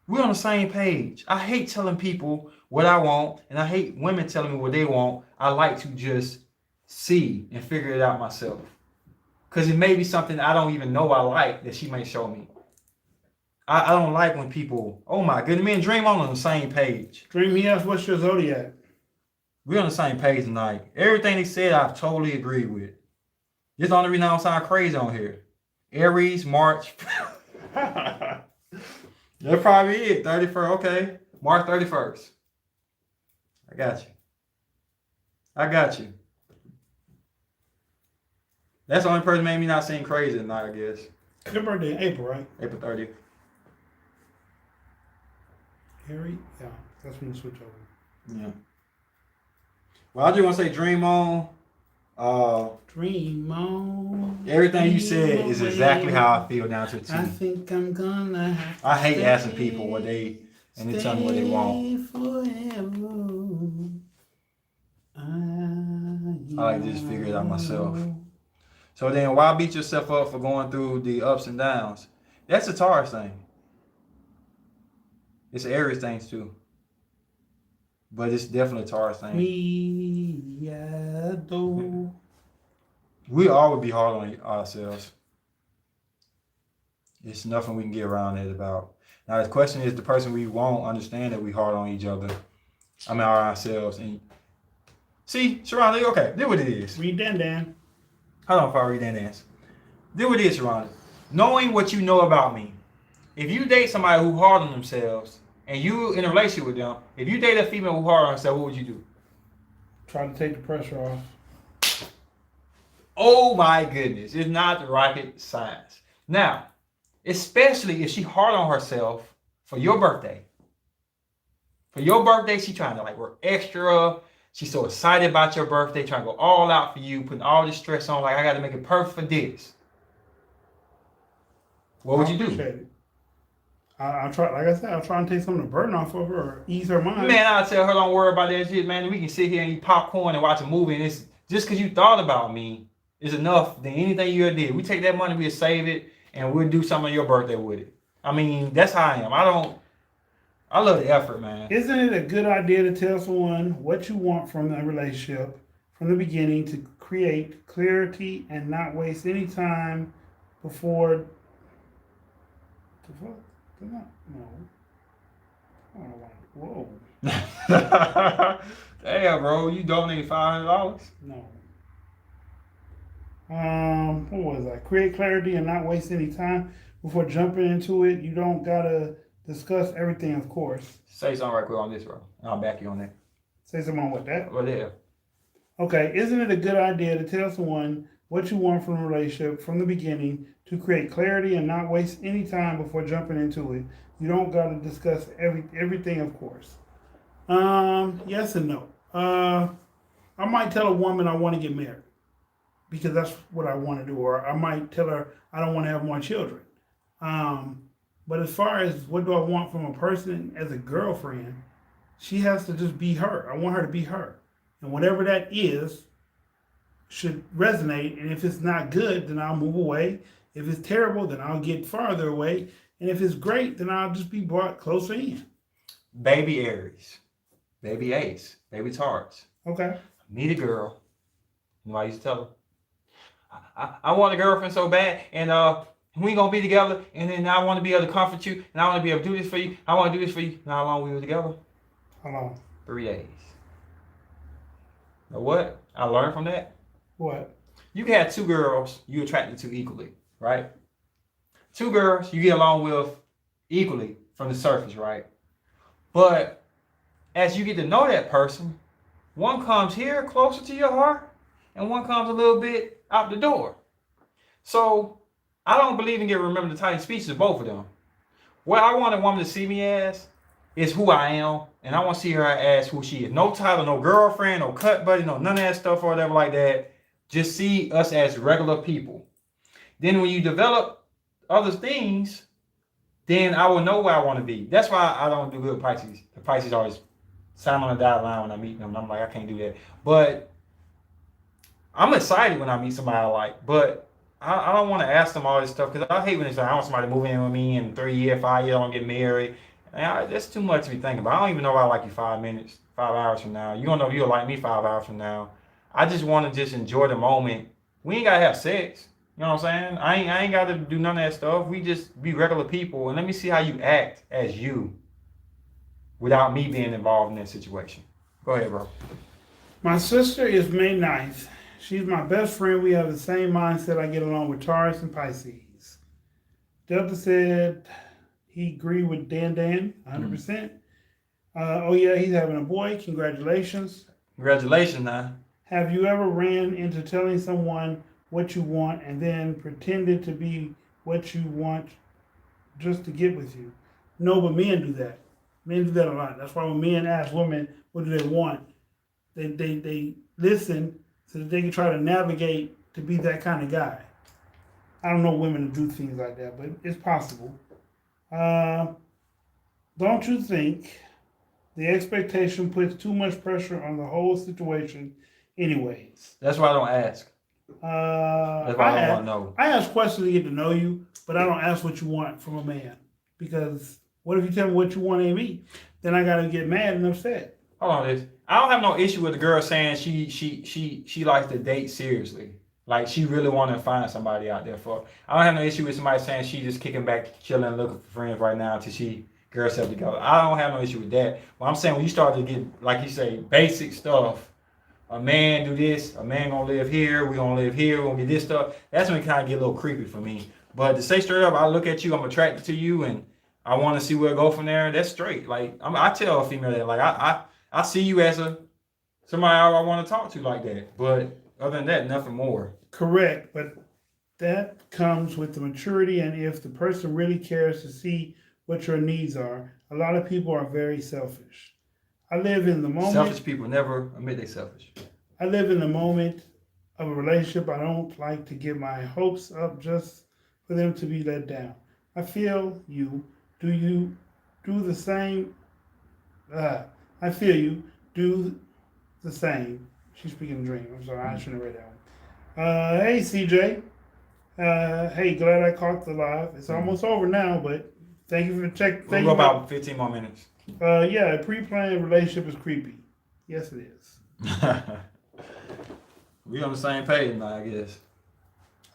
We're on the same page. I hate telling people what I want, and I hate women telling me what they want. I like to just see and figure it out myself. Because it may be something I don't even know I like that she may show me. I don't like when people, oh my goodness, me and Dream on the same page. Dream, he asked, what's your zodiac? We're on the same page tonight. Everything they said, I totally agree with. This the only reason I don't sound crazy on here. Aries, March. That's probably it. 31st, okay. March 31st. I got you. That's the only person made me not seem crazy tonight, I guess. Your birthday in April, right? April 30th. Harry? Yeah, that's when you switch over. Yeah. Well, I just want to say dream on. Dream on. Everything you said is exactly how I feel down to a T. I think I'm gonna I hate asking people what they, and they tell me what they want. Forever. I like to just figure it out myself. So then why beat yourself up for going through the ups and downs? That's a Taurus thing. It's an Aries thing too. But it's definitely a Taurus thing. We all would be hard on ourselves. It's nothing we can get around it about. Now the question is, the person we won't understand that we hard on each other. Ourselves. And see, Sharonda, okay, do what it is. Read Dan. Hold on, if I read that answer. Do what it is, Sharonda. Knowing what you know about me. If you date somebody who hard on themselves, and you in a relationship with them, if you date a female who hard on herself, what would you do? Try to take the pressure off. Oh my goodness, it's not the rocket science. Now, especially if she hard on herself for your birthday. For your birthday, she trying to like work extra. She's so excited about your birthday, trying to go all out for you, putting all this stress on, like I got to make it perfect for this. What would you do? I'll try, like I said, I'll try and take some of the burden off of her or ease her mind. Man, I'll tell her, don't worry about that shit, man. We can sit here and eat popcorn and watch a movie, and it's just because you thought about me is enough than anything you ever did. We take that money, we'll save it, and we'll do something on your birthday with it. I mean, that's how I am. I love the effort, man. Isn't it a good idea to tell someone what you want from a relationship from the beginning to create clarity and not waste any time before... No. I don't know. Whoa. Damn, bro, you donated $500? No. What was that? Create clarity and not waste any time before jumping into it. You don't gotta discuss everything, of course. Say something right quick on this, bro. And I'll back you on that. Say something on what that? Right there. Okay, isn't it a good idea to tell someone what you want from a relationship from the beginning to create clarity and not waste any time before jumping into it? You don't got to discuss everything, of course. Yes and no. I might tell a woman I want to get married because that's what I want to do, or I might tell her I don't want to have more children. Um, but as far as what do I want from a person as a girlfriend, she has to just be her. I want her to be her, and whatever that is should resonate. And if it's not good, then I'll move away. If it's terrible, then I'll get farther away. And if it's great, then I'll just be brought closer in. Baby Aries, baby Ace, baby Taurus. Okay. Meet a girl. You know, I used to tell her, I want a girlfriend so bad, and we gonna be together, and then I want to be able to comfort you, and I want to be able to do this for you. I want to do this for you. Now, how long we were together? How long? 3 days. Now what? I learned from that. What? You can have two girls you attracted to equally, right? Two girls you get along with equally from the surface, right? But as you get to know that person, one comes here closer to your heart, and one comes a little bit out the door. So I don't believe in getting remember the title speeches of both of them. What I want a woman to see me as is who I am, and I want to see her as who she is. No title, no girlfriend, no cut buddy, no none of that stuff or whatever like that. Just see us as regular people. Then when you develop other things, then I will know where I want to be. That's why I don't do good Pisces. The Pisces always sign on the dotted line when I meet them. I'm like, I can't do that. But I'm excited when I meet somebody I like. But I don't want to ask them all this stuff because I hate when they say, I want somebody to move in with me in 3 years, 5 years, I want to get married. And that's too much to be thinking about. I don't even know if I like you 5 minutes, 5 hours from now. You don't know if you'll like me 5 hours from now. I just want to just enjoy the moment. We ain't got to have sex. You know what I'm saying? I ain't got to do none of that stuff. We just be regular people. And let me see how you act as you without me being involved in that situation. Go ahead, bro. My sister is May 9th. She's my best friend. We have the same mindset. I get along with Taurus and Pisces. Delta said he agreed with Dan 100%. Oh yeah, he's having a boy. Congratulations. Congratulations, man. Have you ever ran into telling someone what you want and then pretended to be what you want just to get with you? No, but men do that. Men do that a lot. That's why when men ask women what do they want, they listen so that they can try to navigate to be that kind of guy. I don't know women to do things like that, but it's possible. Don't you think the expectation puts too much pressure on the whole situation anyways? That's why I don't ask. That's why I don't want to know. I ask questions to get to know you, but I don't ask what you want from a man. Because what if you tell me what you want ain't me? Then I got to get mad and upset. Hold on, this. I don't have no issue with the girl saying she likes to date seriously. Like she really want to find somebody out there for. I don't have no issue with somebody saying she just kicking back, chilling, looking for friends right now until she get herself together. I don't have no issue with that. But I'm saying when you start to get, like you say, basic stuff. A man do this, a man gonna live here, we gonna live here, we gonna get this stuff. That's when it kind of get a little creepy for me. But to say straight up, I look at you, I'm attracted to you, and I want to see where it go from there. That's straight. Like I tell a female that, like I see you as somebody I want to talk to like that. But other than that, nothing more. Correct, but that comes with the maturity, and if the person really cares to see what your needs are. A lot of people are very selfish. I live in the moment. Selfish people never admit they're selfish. I live in the moment of a relationship. I don't like to get my hopes up just for them to be let down. I feel you. Do you do the same? I feel you. Do the same. She's speaking a dream. I'm sorry, I shouldn't have read that one. Hey, CJ. Hey, glad I caught the live. It's almost over now, but thank you for checking. We'll go about 15 more minutes. Yeah, a pre-planned relationship is creepy. Yes, it is. We on the same page now, I guess.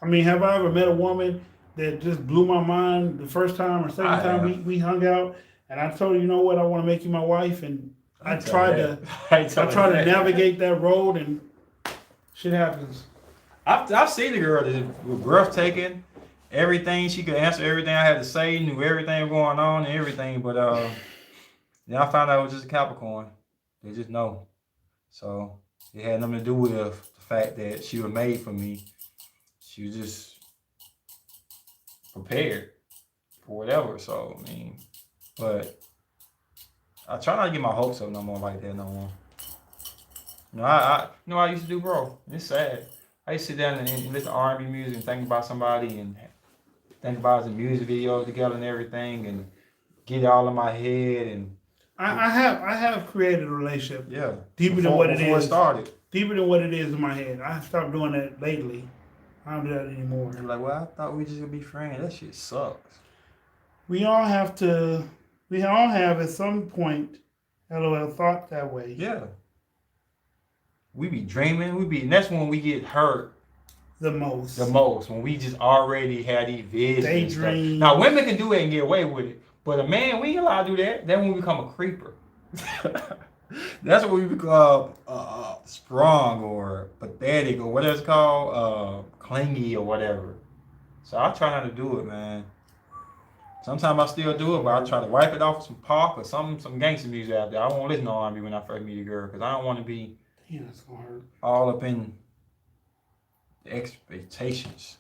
I mean, have I ever met a woman that just blew my mind the first time or second time we hung out, and I told her, you know what, I want to make you my wife, and I tried to navigate that road, and shit happens. I've seen a girl that was breathtaking. Everything, she could answer everything I had to say, knew everything going on and everything, but then I found out it was just a Capricorn. They just know. So It had nothing to do with the fact that she was made for me. She was just prepared for whatever. So, I mean, but I try not to get my hopes up no more like that no more. You know, I you know what I used to do, bro? It's sad. I used to sit down and listen to R&B music and think about somebody and think about the music videos together and everything and get it all in my head and I have created a relationship. yeah. Deeper than what it Before is. it started. Deeper than what it is in my head. I stopped doing that lately. I don't do that anymore. And like, well, I thought we just gonna be friends. That shit sucks. We all have at some point, LOL, thought that way. Yeah. We be dreaming. And that's when we get hurt The most. when we just already had these visions. Daydream. Now women can do it and get away with it, but a man, we ain't allowed to do that. Then when we become a creeper. That's when we become strong or pathetic or what it's called, clingy or whatever. So I try not to do it, man. Sometimes I still do it, but I try to wipe it off with some pop or some gangster music out there. I won't listen to R&B when I first meet a girl because I don't want to be that's gonna hurt. all up in the expectations.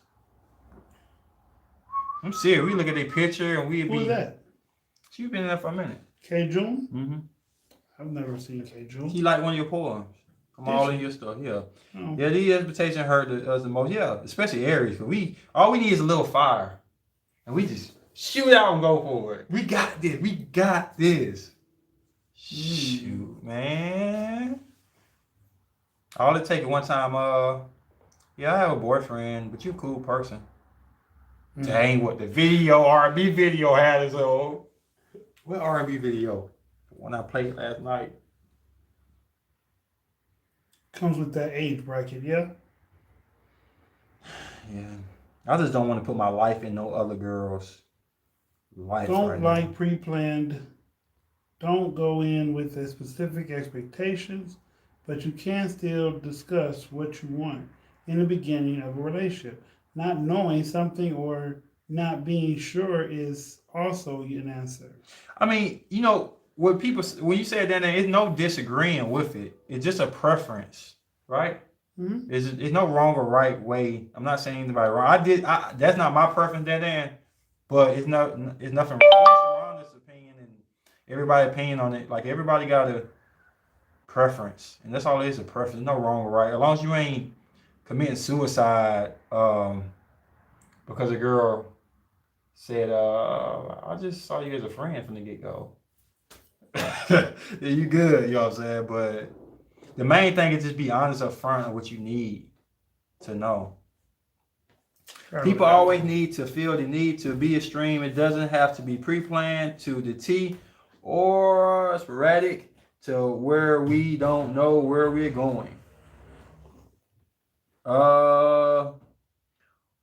I'm serious. We look at their picture and we be. Who's that? She's been there for a minute. K. June? Mm-hmm. I've never seen K. June. He like one of your poems. I'm all in your stuff. Yeah. Oh. Yeah, the expectation hurt us the most. Yeah, especially Aries. Cause all we need is a little fire, and we just shoot out and go for it. We got this. We got this. Shoot, man. All it takes one time. Yeah, I have a boyfriend, but you a cool person. Dang, what the video R&B video had is old. What R&B video? The one I played last night. Comes with that age bracket, yeah? Yeah. I just don't want to put my life in no other girl's life. Don't like pre-planned. Don't go in with the specific expectations, but you can still discuss what you want in the beginning of a relationship. Not knowing something or not being sure is also an answer. I mean, you know, when you say that, it's no disagreeing with it. It's just a preference, right? Mm-hmm. There's no wrong or right way. I'm not saying anybody wrong. That's not my preference, but it's nothing wrong with this opinion and everybody's opinion on it. Like everybody got a preference, and that's all it is, a preference. There's no wrong or right. As long as you ain't committing suicide because a girl said, I just saw you as a friend from the get-go. Yeah, you good, you know what I'm saying? But the main thing is just be honest up front of what you need to know. People always need to feel the need to be extreme. It doesn't have to be pre-planned to the T or sporadic to where we don't know where we're going.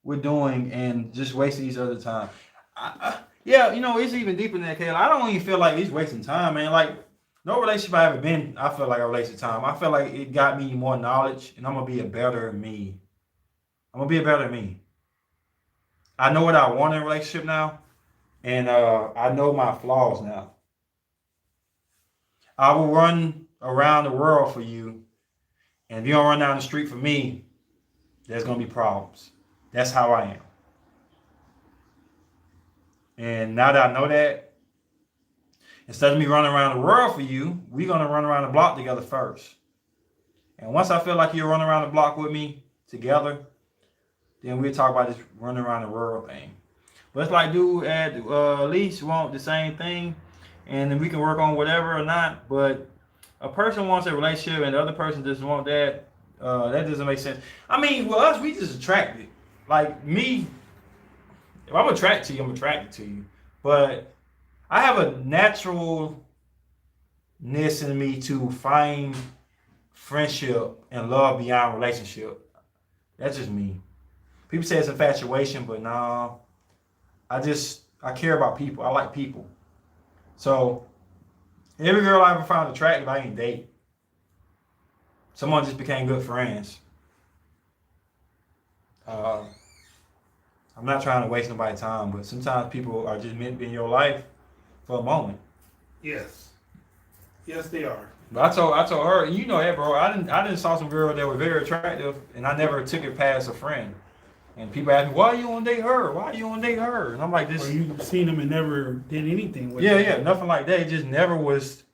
We're doing and just wasting each other's time. Yeah, you know, it's even deeper than that, Kayla. I don't even feel like it's wasting time, man. Like, no relationship I ever been, I feel like I wasted time. I feel like it got me more knowledge, and I'm going to be a better me. I know what I want in a relationship now, and I know my flaws now. I will run around the world for you, and if you don't run down the street for me, there's going to be problems. That's how I am. And now that I know that, instead of me running around the world for you, we're going to run around the block together first. And once I feel like you're running around the block with me together, then we'll talk about this running around the world thing. But it's like, dude, at least want the same thing, and then we can work on whatever or not. But a person wants a relationship and the other person doesn't want that. That doesn't make sense. I mean, with us, we just attracted. Like me, if I'm attracted to you, I'm attracted to you. But I have a naturalness in me to find friendship and love beyond relationship. That's just me. People say it's infatuation, but no. I care about people. I like people. So every girl I ever found attractive, I ain't date. Someone just became good friends. I'm not trying to waste nobody's time, but sometimes people are just meant to be in your life for a moment. Yes. Yes, they are. But I told her, you know that, bro. I didn't saw some girls that were very attractive, and I never took it past a friend. And people ask me, why you want to date her? Why you want to date her? And I'm like, this. Or you seen them and never did anything with Yeah, them. yeah, nothing like that. It just never was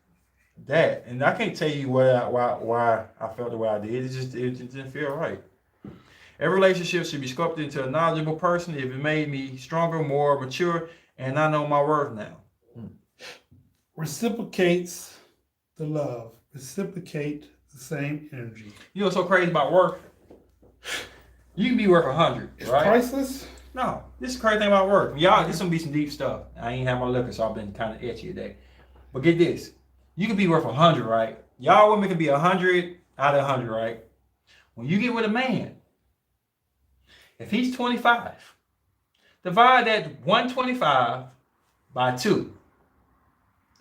that. And I can't tell you why I felt the way I did. It just didn't feel right. Every relationship should be sculpted into a knowledgeable person if it made me stronger, more mature, and I know my worth now. Reciprocates the love. Reciprocate the same energy. You know what's so crazy about work? You can be worth 100, It's right? priceless. No, this is the crazy thing about work. Y'all, this gonna be some deep stuff. I ain't have my liquor, so I've been kind of itchy today. But get this. You can be worth 100, right? Y'all women can be 100 out of 100, right? When you get with a man, if he's 25, divide that 125 by 2.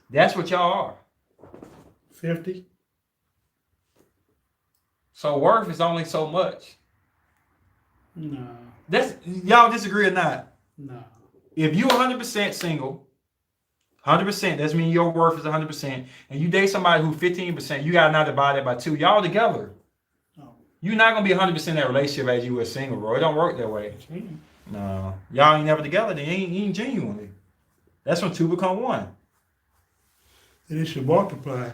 That's what y'all are. 50. So worth is only so much. No. That's y'all disagree or not? No. If you 100% single, 100%, that's mean your worth is 100%, and you date somebody who 15%, you gotta now divide that by 2. Y'all together. No. You're not gonna be 100% in that relationship as you were single, bro. It don't work that way. Okay. No, y'all ain't never together. Then you ain't genuinely. That's when 2 become 1. Then it should multiply.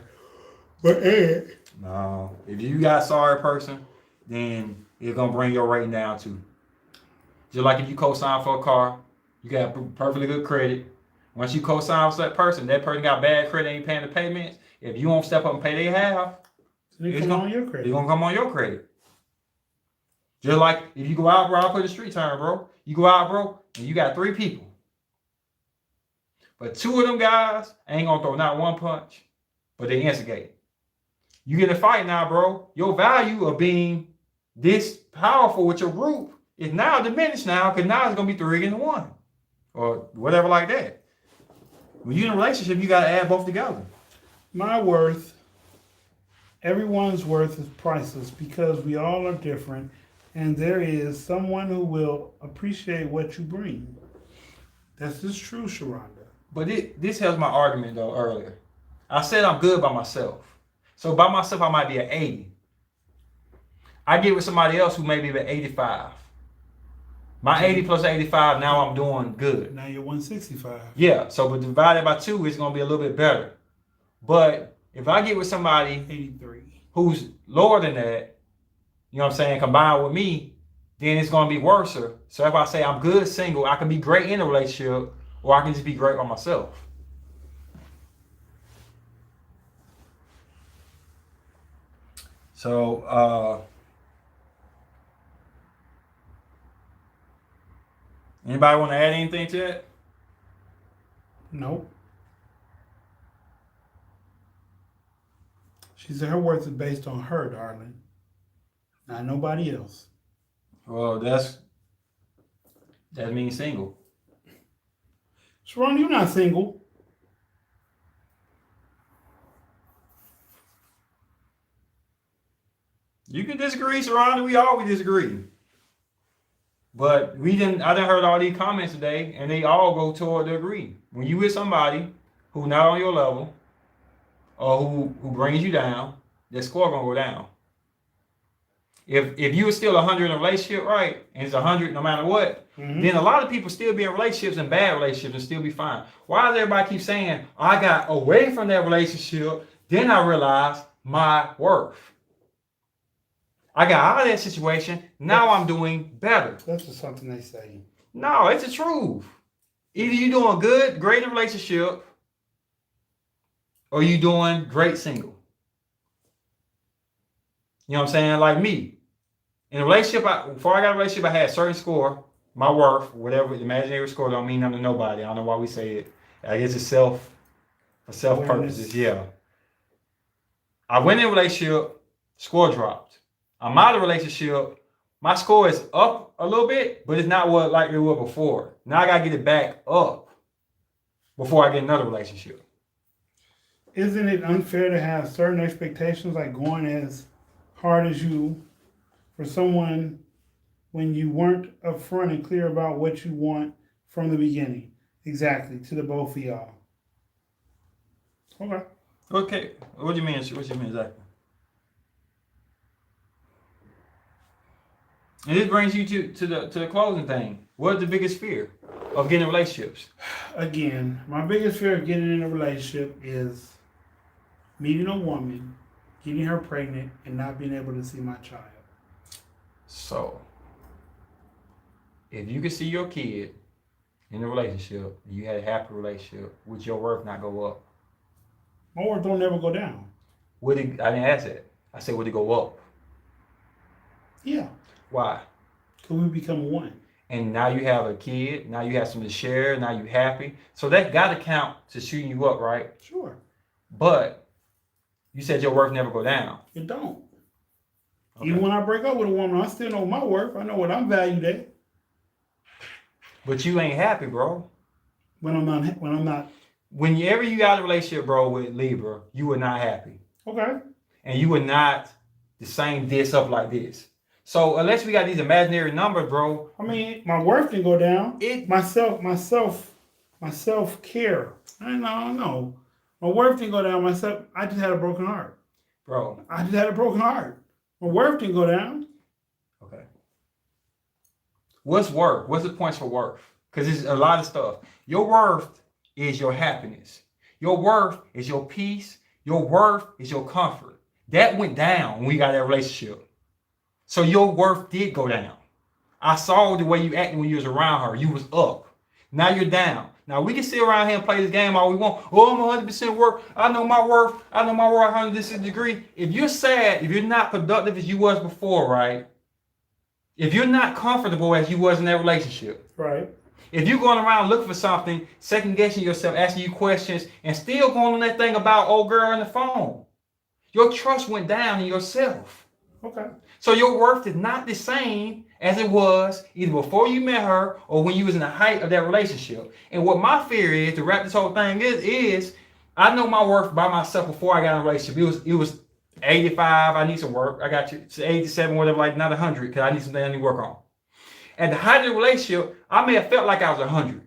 But add. No, if you got a sorry person, then it's gonna bring your rating down too. Just like if you co-sign for a car, you got perfectly good credit. Once you co-sign for that person got bad credit, ain't paying the payments. If you won't step up and pay their half, It's come on your credit. it's gonna come on your credit. Just like if you go out, bro, I'll put a street term, bro. You go out, bro, and you got 3 people. But 2 of them guys ain't gonna throw not one punch, but they instigate. You get in a fight now, bro. Your value of being this powerful with your group is now diminished now, because now it's gonna be 3 against 1. Or whatever like that. When you're in a relationship, you gotta add both together. My worth, everyone's worth is priceless because we all are different and there is someone who will appreciate what you bring. That's just true, Sharonda. But this helps my argument though earlier. I said I'm good by myself. So by myself, I might be at 80. I get with somebody else who may be at 85. My 80 plus 85, now I'm doing good. Now you're 165. Yeah, so but divided by 2, it's going to be a little bit better. But if I get with somebody 83 who's lower than that, you know what I'm saying, combined with me, then it's going to be worse. So if I say I'm good single, I can be great in a relationship, or I can just be great by myself. So, anybody want to add anything to that? Nope. She said her worth is based on her, darling. Not nobody else. Well, that means single. Sharon, you're not single. You can disagree, Sharonda. We always disagree. But I done heard all these comments today, and they all go toward the agree. When you with somebody who not on your level, or who brings you down, the score gonna go down. If you were still 100 in a relationship, right, and it's 100 no matter what, then a lot of people still be in relationships and bad relationships and still be fine. Why does everybody keep saying, I got away from that relationship, then I realized my worth? I got out of that situation, now I'm doing better. That's just something they say. No, it's the truth. Either you doing good, great in a relationship, or you doing great single. You know what I'm saying? Like me. In a relationship, before I got a relationship, I had a certain score, my worth, whatever, imaginary score don't mean nothing to nobody. I don't know why we say it. I guess it's for self purposes, yeah. I went in a relationship, score dropped. I'm out of a relationship, my score is up a little bit, but it's not like it was before. Now I gotta get it back up before I get another relationship. Isn't it unfair to have certain expectations, like going as hard as you for someone when you weren't upfront and clear about what you want from the beginning? Exactly, to the both of y'all. Okay. Okay. What do you mean? What do you mean exactly? And this brings you to the closing thing. What's the biggest fear of getting in relationships? Again, my biggest fear of getting in a relationship is meeting a woman, getting her pregnant, and not being able to see my child. So, if you can see your kid in a relationship, you had a happy relationship, would your worth not go up? My worth don't never go down. I didn't ask that. I said, would it go up? Yeah. Why? Because we become one. And now you have a kid. Now you have something to share. Now you're happy. So that got to count to shooting you up, right? Sure. But you said your worth never go down. It don't. Okay. Even when I break up with a woman, I still know my worth. I know what I'm valued at. But you ain't happy, bro. When I'm not. Whenever you got a relationship, bro, with Libra, you were not happy. Okay. And you were not the same this up like this. So unless we got these imaginary numbers, bro. I mean, my worth can go down. My self care. I know. My worth can go down. I just had a broken heart. Bro. I just had a broken heart. My worth can go down. Okay. What's worth? What's the points for worth? Because it's a lot of stuff. Your worth is your happiness. Your worth is your peace. Your worth is your comfort. That went down when we got that relationship. So your worth did go down. I saw the way you acted when you was around her. You was up. Now you're down. Now we can sit around here and play this game all we want. Oh, I'm 100% worth. I know my worth. I know my worth 100% degree. If you're sad, if you're not productive as you was before, right? If you're not comfortable as you was in that relationship. Right. If you're going around looking for something, second guessing yourself, asking you questions, and still going on that thing about old girl on the phone, your trust went down in yourself. Okay. So your worth is not the same as it was either before you met her or when you was in the height of that relationship. And what my fear is, to wrap this whole thing is I know my worth by myself before I got in a relationship. It was 85, I need some work. I got you to 87, whatever, like not 100, because I need something I need to work on. At the height of the relationship, I may have felt like I was 100.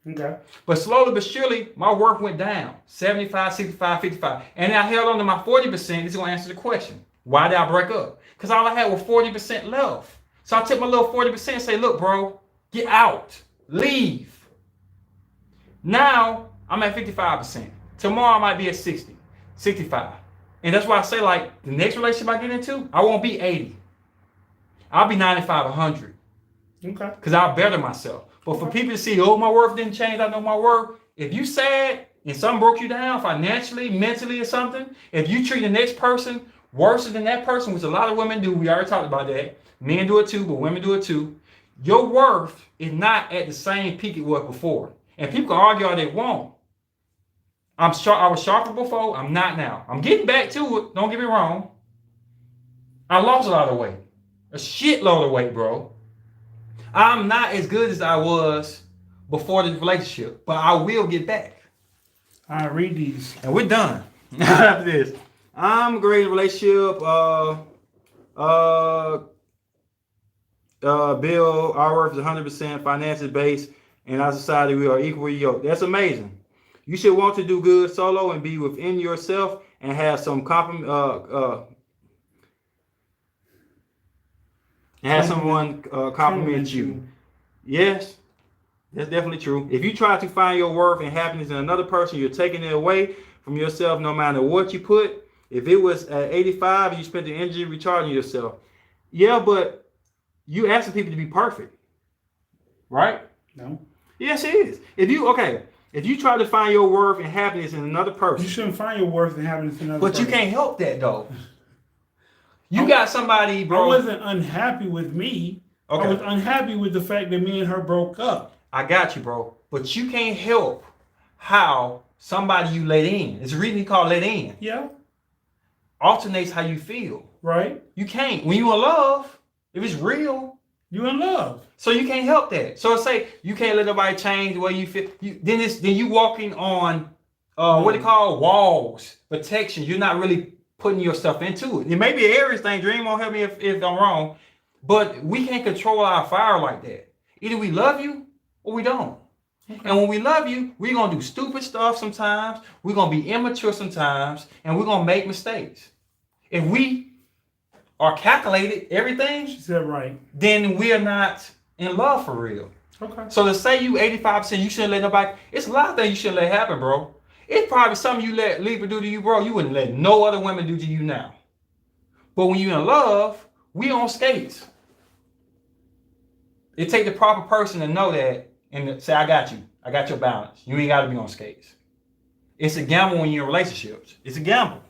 Okay. But slowly but surely, my worth went down. 75, 65, 55. And I held on to my 40%. This is going to answer the question. Why did I break up? Because all I had was 40% left. So I took my little 40% and say, look, bro, get out. Leave. Now, I'm at 55%. Tomorrow I might be at 60, 65. And that's why I say, like, the next relationship I get into, I won't be 80. I'll be 95, 100. Okay. Because I'll better myself. But for people to see, oh, my worth didn't change, I know my worth. If you sad and something broke you down financially, mentally, or something, if you treat the next person worse than that person, which a lot of women do, we already talked about that. Men do it too, but women do it too. Your worth is not at the same peak it was before. And people can argue all they want. I was sharper before, I'm not now. I'm getting back to it, don't get me wrong. I lost a lot of weight. A shitload of weight, bro. I'm not as good as I was before this relationship, but I will get back. I read these. And we're done after this. I'm great in a relationship. Bill, our worth is 100% finances based, and our society we are equally yoked. That's amazing. You should want to do good solo and be within yourself and have some someone compliment you. Yes, that's definitely true. If you try to find your worth and happiness in another person, you're taking it away from yourself no matter what you put. If it was at 85 and you spent the energy recharging yourself. Yeah, but you asking people to be perfect. Right? No. Yes, it is. If you try to find your worth and happiness in another person. You shouldn't find your worth and happiness in another person. But you can't help that, though. You got somebody, bro. I wasn't unhappy with me. Okay. I was unhappy with the fact that me and her broke up. I got you, bro. But you can't help how somebody you let in. It's a reason you call let in. Yeah. Alternates how you feel. Right. You can't. When you in love, if it's real, you in love. So you can't help that. So say you can't let nobody change the way you feel. Then you walking on what they call walls, protection. You're not really putting your stuff into it. It may be an Aries thing. Dream won't help me if I'm wrong. But we can't control our fire like that. Either we love you or we don't. Okay. And when we love you, we're going to do stupid stuff sometimes. We're going to be immature sometimes. And we're going to make mistakes. If we are calculated, everything, She said right. then we're not in love for real. Okay. So to say you 85%, you shouldn't let nobody, it's a lot of things you shouldn't let happen, bro. It's probably something you let Libra do to you, bro. You wouldn't let no other women do to you now. But when you're in love, we on skates. It take the proper person to know that and say, I got you. I got your balance. You ain't got to be on skates. It's a gamble when you're in relationships. It's a gamble.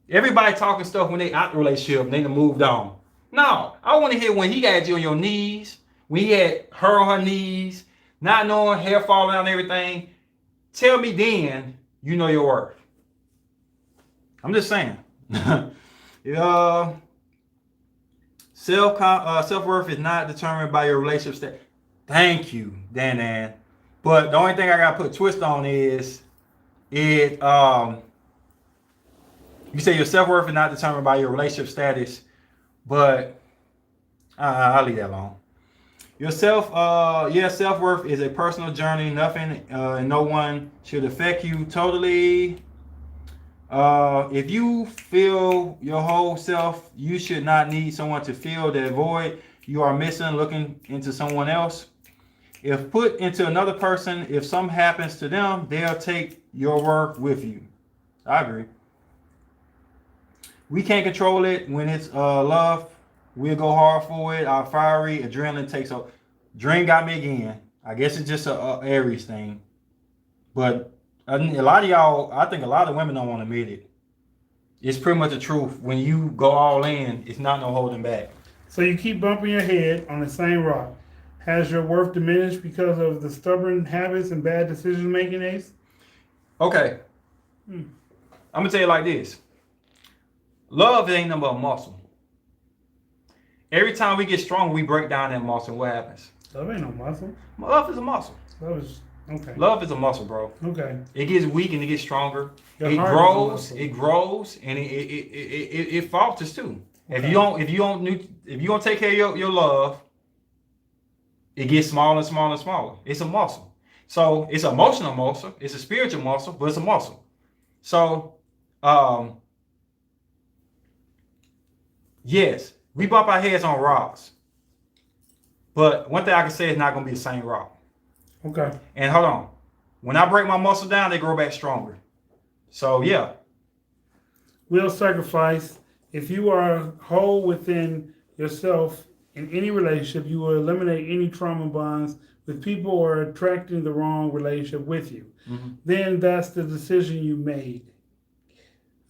Everybody talking stuff when they out the relationship and they done moved on. No, I want to hear when he got you on your knees, when he had her on her knees, not knowing, hair falling out and everything. Tell me then you know your worth. I'm just saying. Self-worth is not determined by your relationship status. Thank you, Dan. But the only thing I got to put a twist on is you say your self-worth is not determined by your relationship status, but I'll leave that alone. Your self-worth is a personal journey. Nothing and no one should affect you totally. If you feel your whole self, you should not need someone to fill that void you are missing looking into someone else. If put into another person, if something happens to them, they'll take your worth with you. I agree. We can't control it when it's love. We'll go hard for it. Our fiery adrenaline takes over. Dream got me again. I guess it's just a Aries thing. But a lot of y'all, I think a lot of women don't want to admit it. It's pretty much the truth. When you go all in, it's not no holding back. So you keep bumping your head on the same rock. Has your worth diminished because of the stubborn habits and bad decision making, Ace? Okay. I'm going to tell you like this. Love ain't nothing but a muscle. Every time we get stronger, we break down that muscle. What happens? Love ain't no muscle. Love is a muscle. Love is okay. Love is a muscle, bro. Okay. It gets weak and it gets stronger. Your It heart grows, and it falters too. Okay. If you don't take care of your love, it gets smaller and smaller and smaller. It's a muscle. So it's an emotional muscle. It's a spiritual muscle, but it's a muscle. So, yes, we bump our heads on rocks. But one thing I can say is not going to be the same rock. Okay. And hold on. When I break my muscle down, they grow back stronger. So, yeah. Will sacrifice. If you are whole within yourself in any relationship, you will eliminate any trauma bonds with people who are attracting the wrong relationship with you. Mm-hmm. Then that's the decision you made.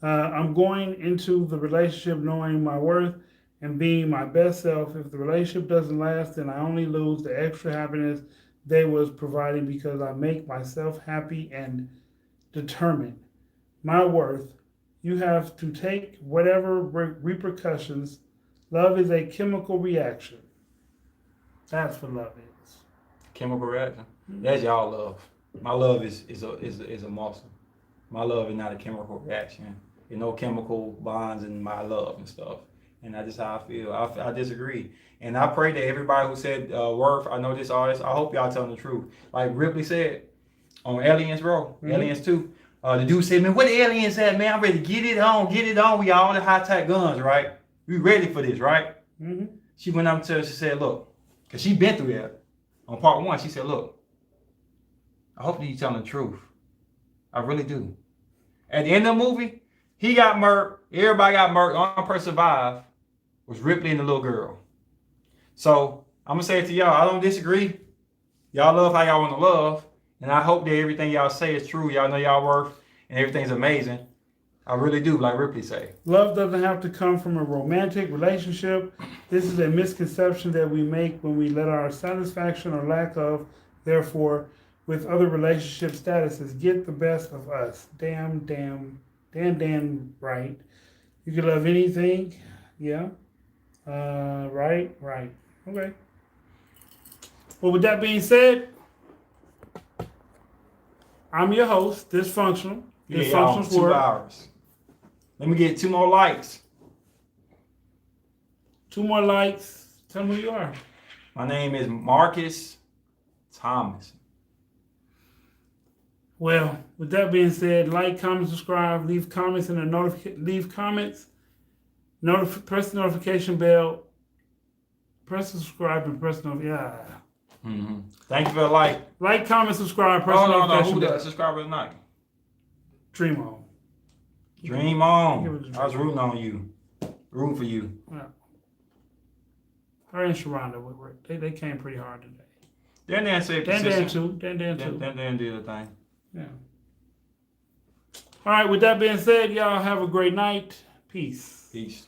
I'm going into the relationship knowing my worth and being my best self. If the relationship doesn't last, then I only lose the extra happiness they was providing because I make myself happy and determined. My worth. You have to take whatever repercussions. Love is a chemical reaction. That's what love is. Chemical reaction. Mm-hmm. That's y'all love. My love is a muscle. My love is not a chemical reaction. There's no chemical bonds in my love and stuff. And that's just how I feel. I disagree. And I pray that everybody who said worth, I know this artist, I hope y'all telling the truth. Like Ripley said on Aliens, bro. Mm-hmm. Aliens 2. The dude said, man, where the aliens at, man? I'm ready to get it on. We all the high-tech guns, right? We ready for this, right? Mm-hmm. She went up to her, she said, look, because she been through that. On part 1, she said, look, I hope that you telling the truth. I really do. At the end of the movie, he got murked. Everybody got murked. The only person survived was Ripley and the little girl. So I'm going to say it to y'all. I don't disagree. Y'all love how y'all want to love. And I hope that everything y'all say is true. Y'all know y'all worth and everything's amazing. I really do, like Ripley say. Love doesn't have to come from a romantic relationship. This is a misconception that we make when we let our satisfaction or lack of, therefore, with other relationship statuses, get the best of us. Damn right. You can love anything. Yeah. Right. Okay. Well, with that being said, I'm your host, Dysfunctional. Dysfunctional's 2 hours. Let me get 2 more likes. 2 more likes. Tell me who you are. My name is Marcus Thomas. Well, with that being said, like, comment, subscribe, leave comments in the leave comments, press the notification bell, press the subscribe, and press Thank you for the like. Like, comment, subscribe, press the notification Who bell. that subscriber tonight? Dream on. Dream on. I was rooting on you. Rooting for you. Yeah. Her and Sharonda, they came pretty hard today. Dan said Dan too. Dan did a thing. Yeah. All right, with that being said, y'all have a great night. Peace. Peace.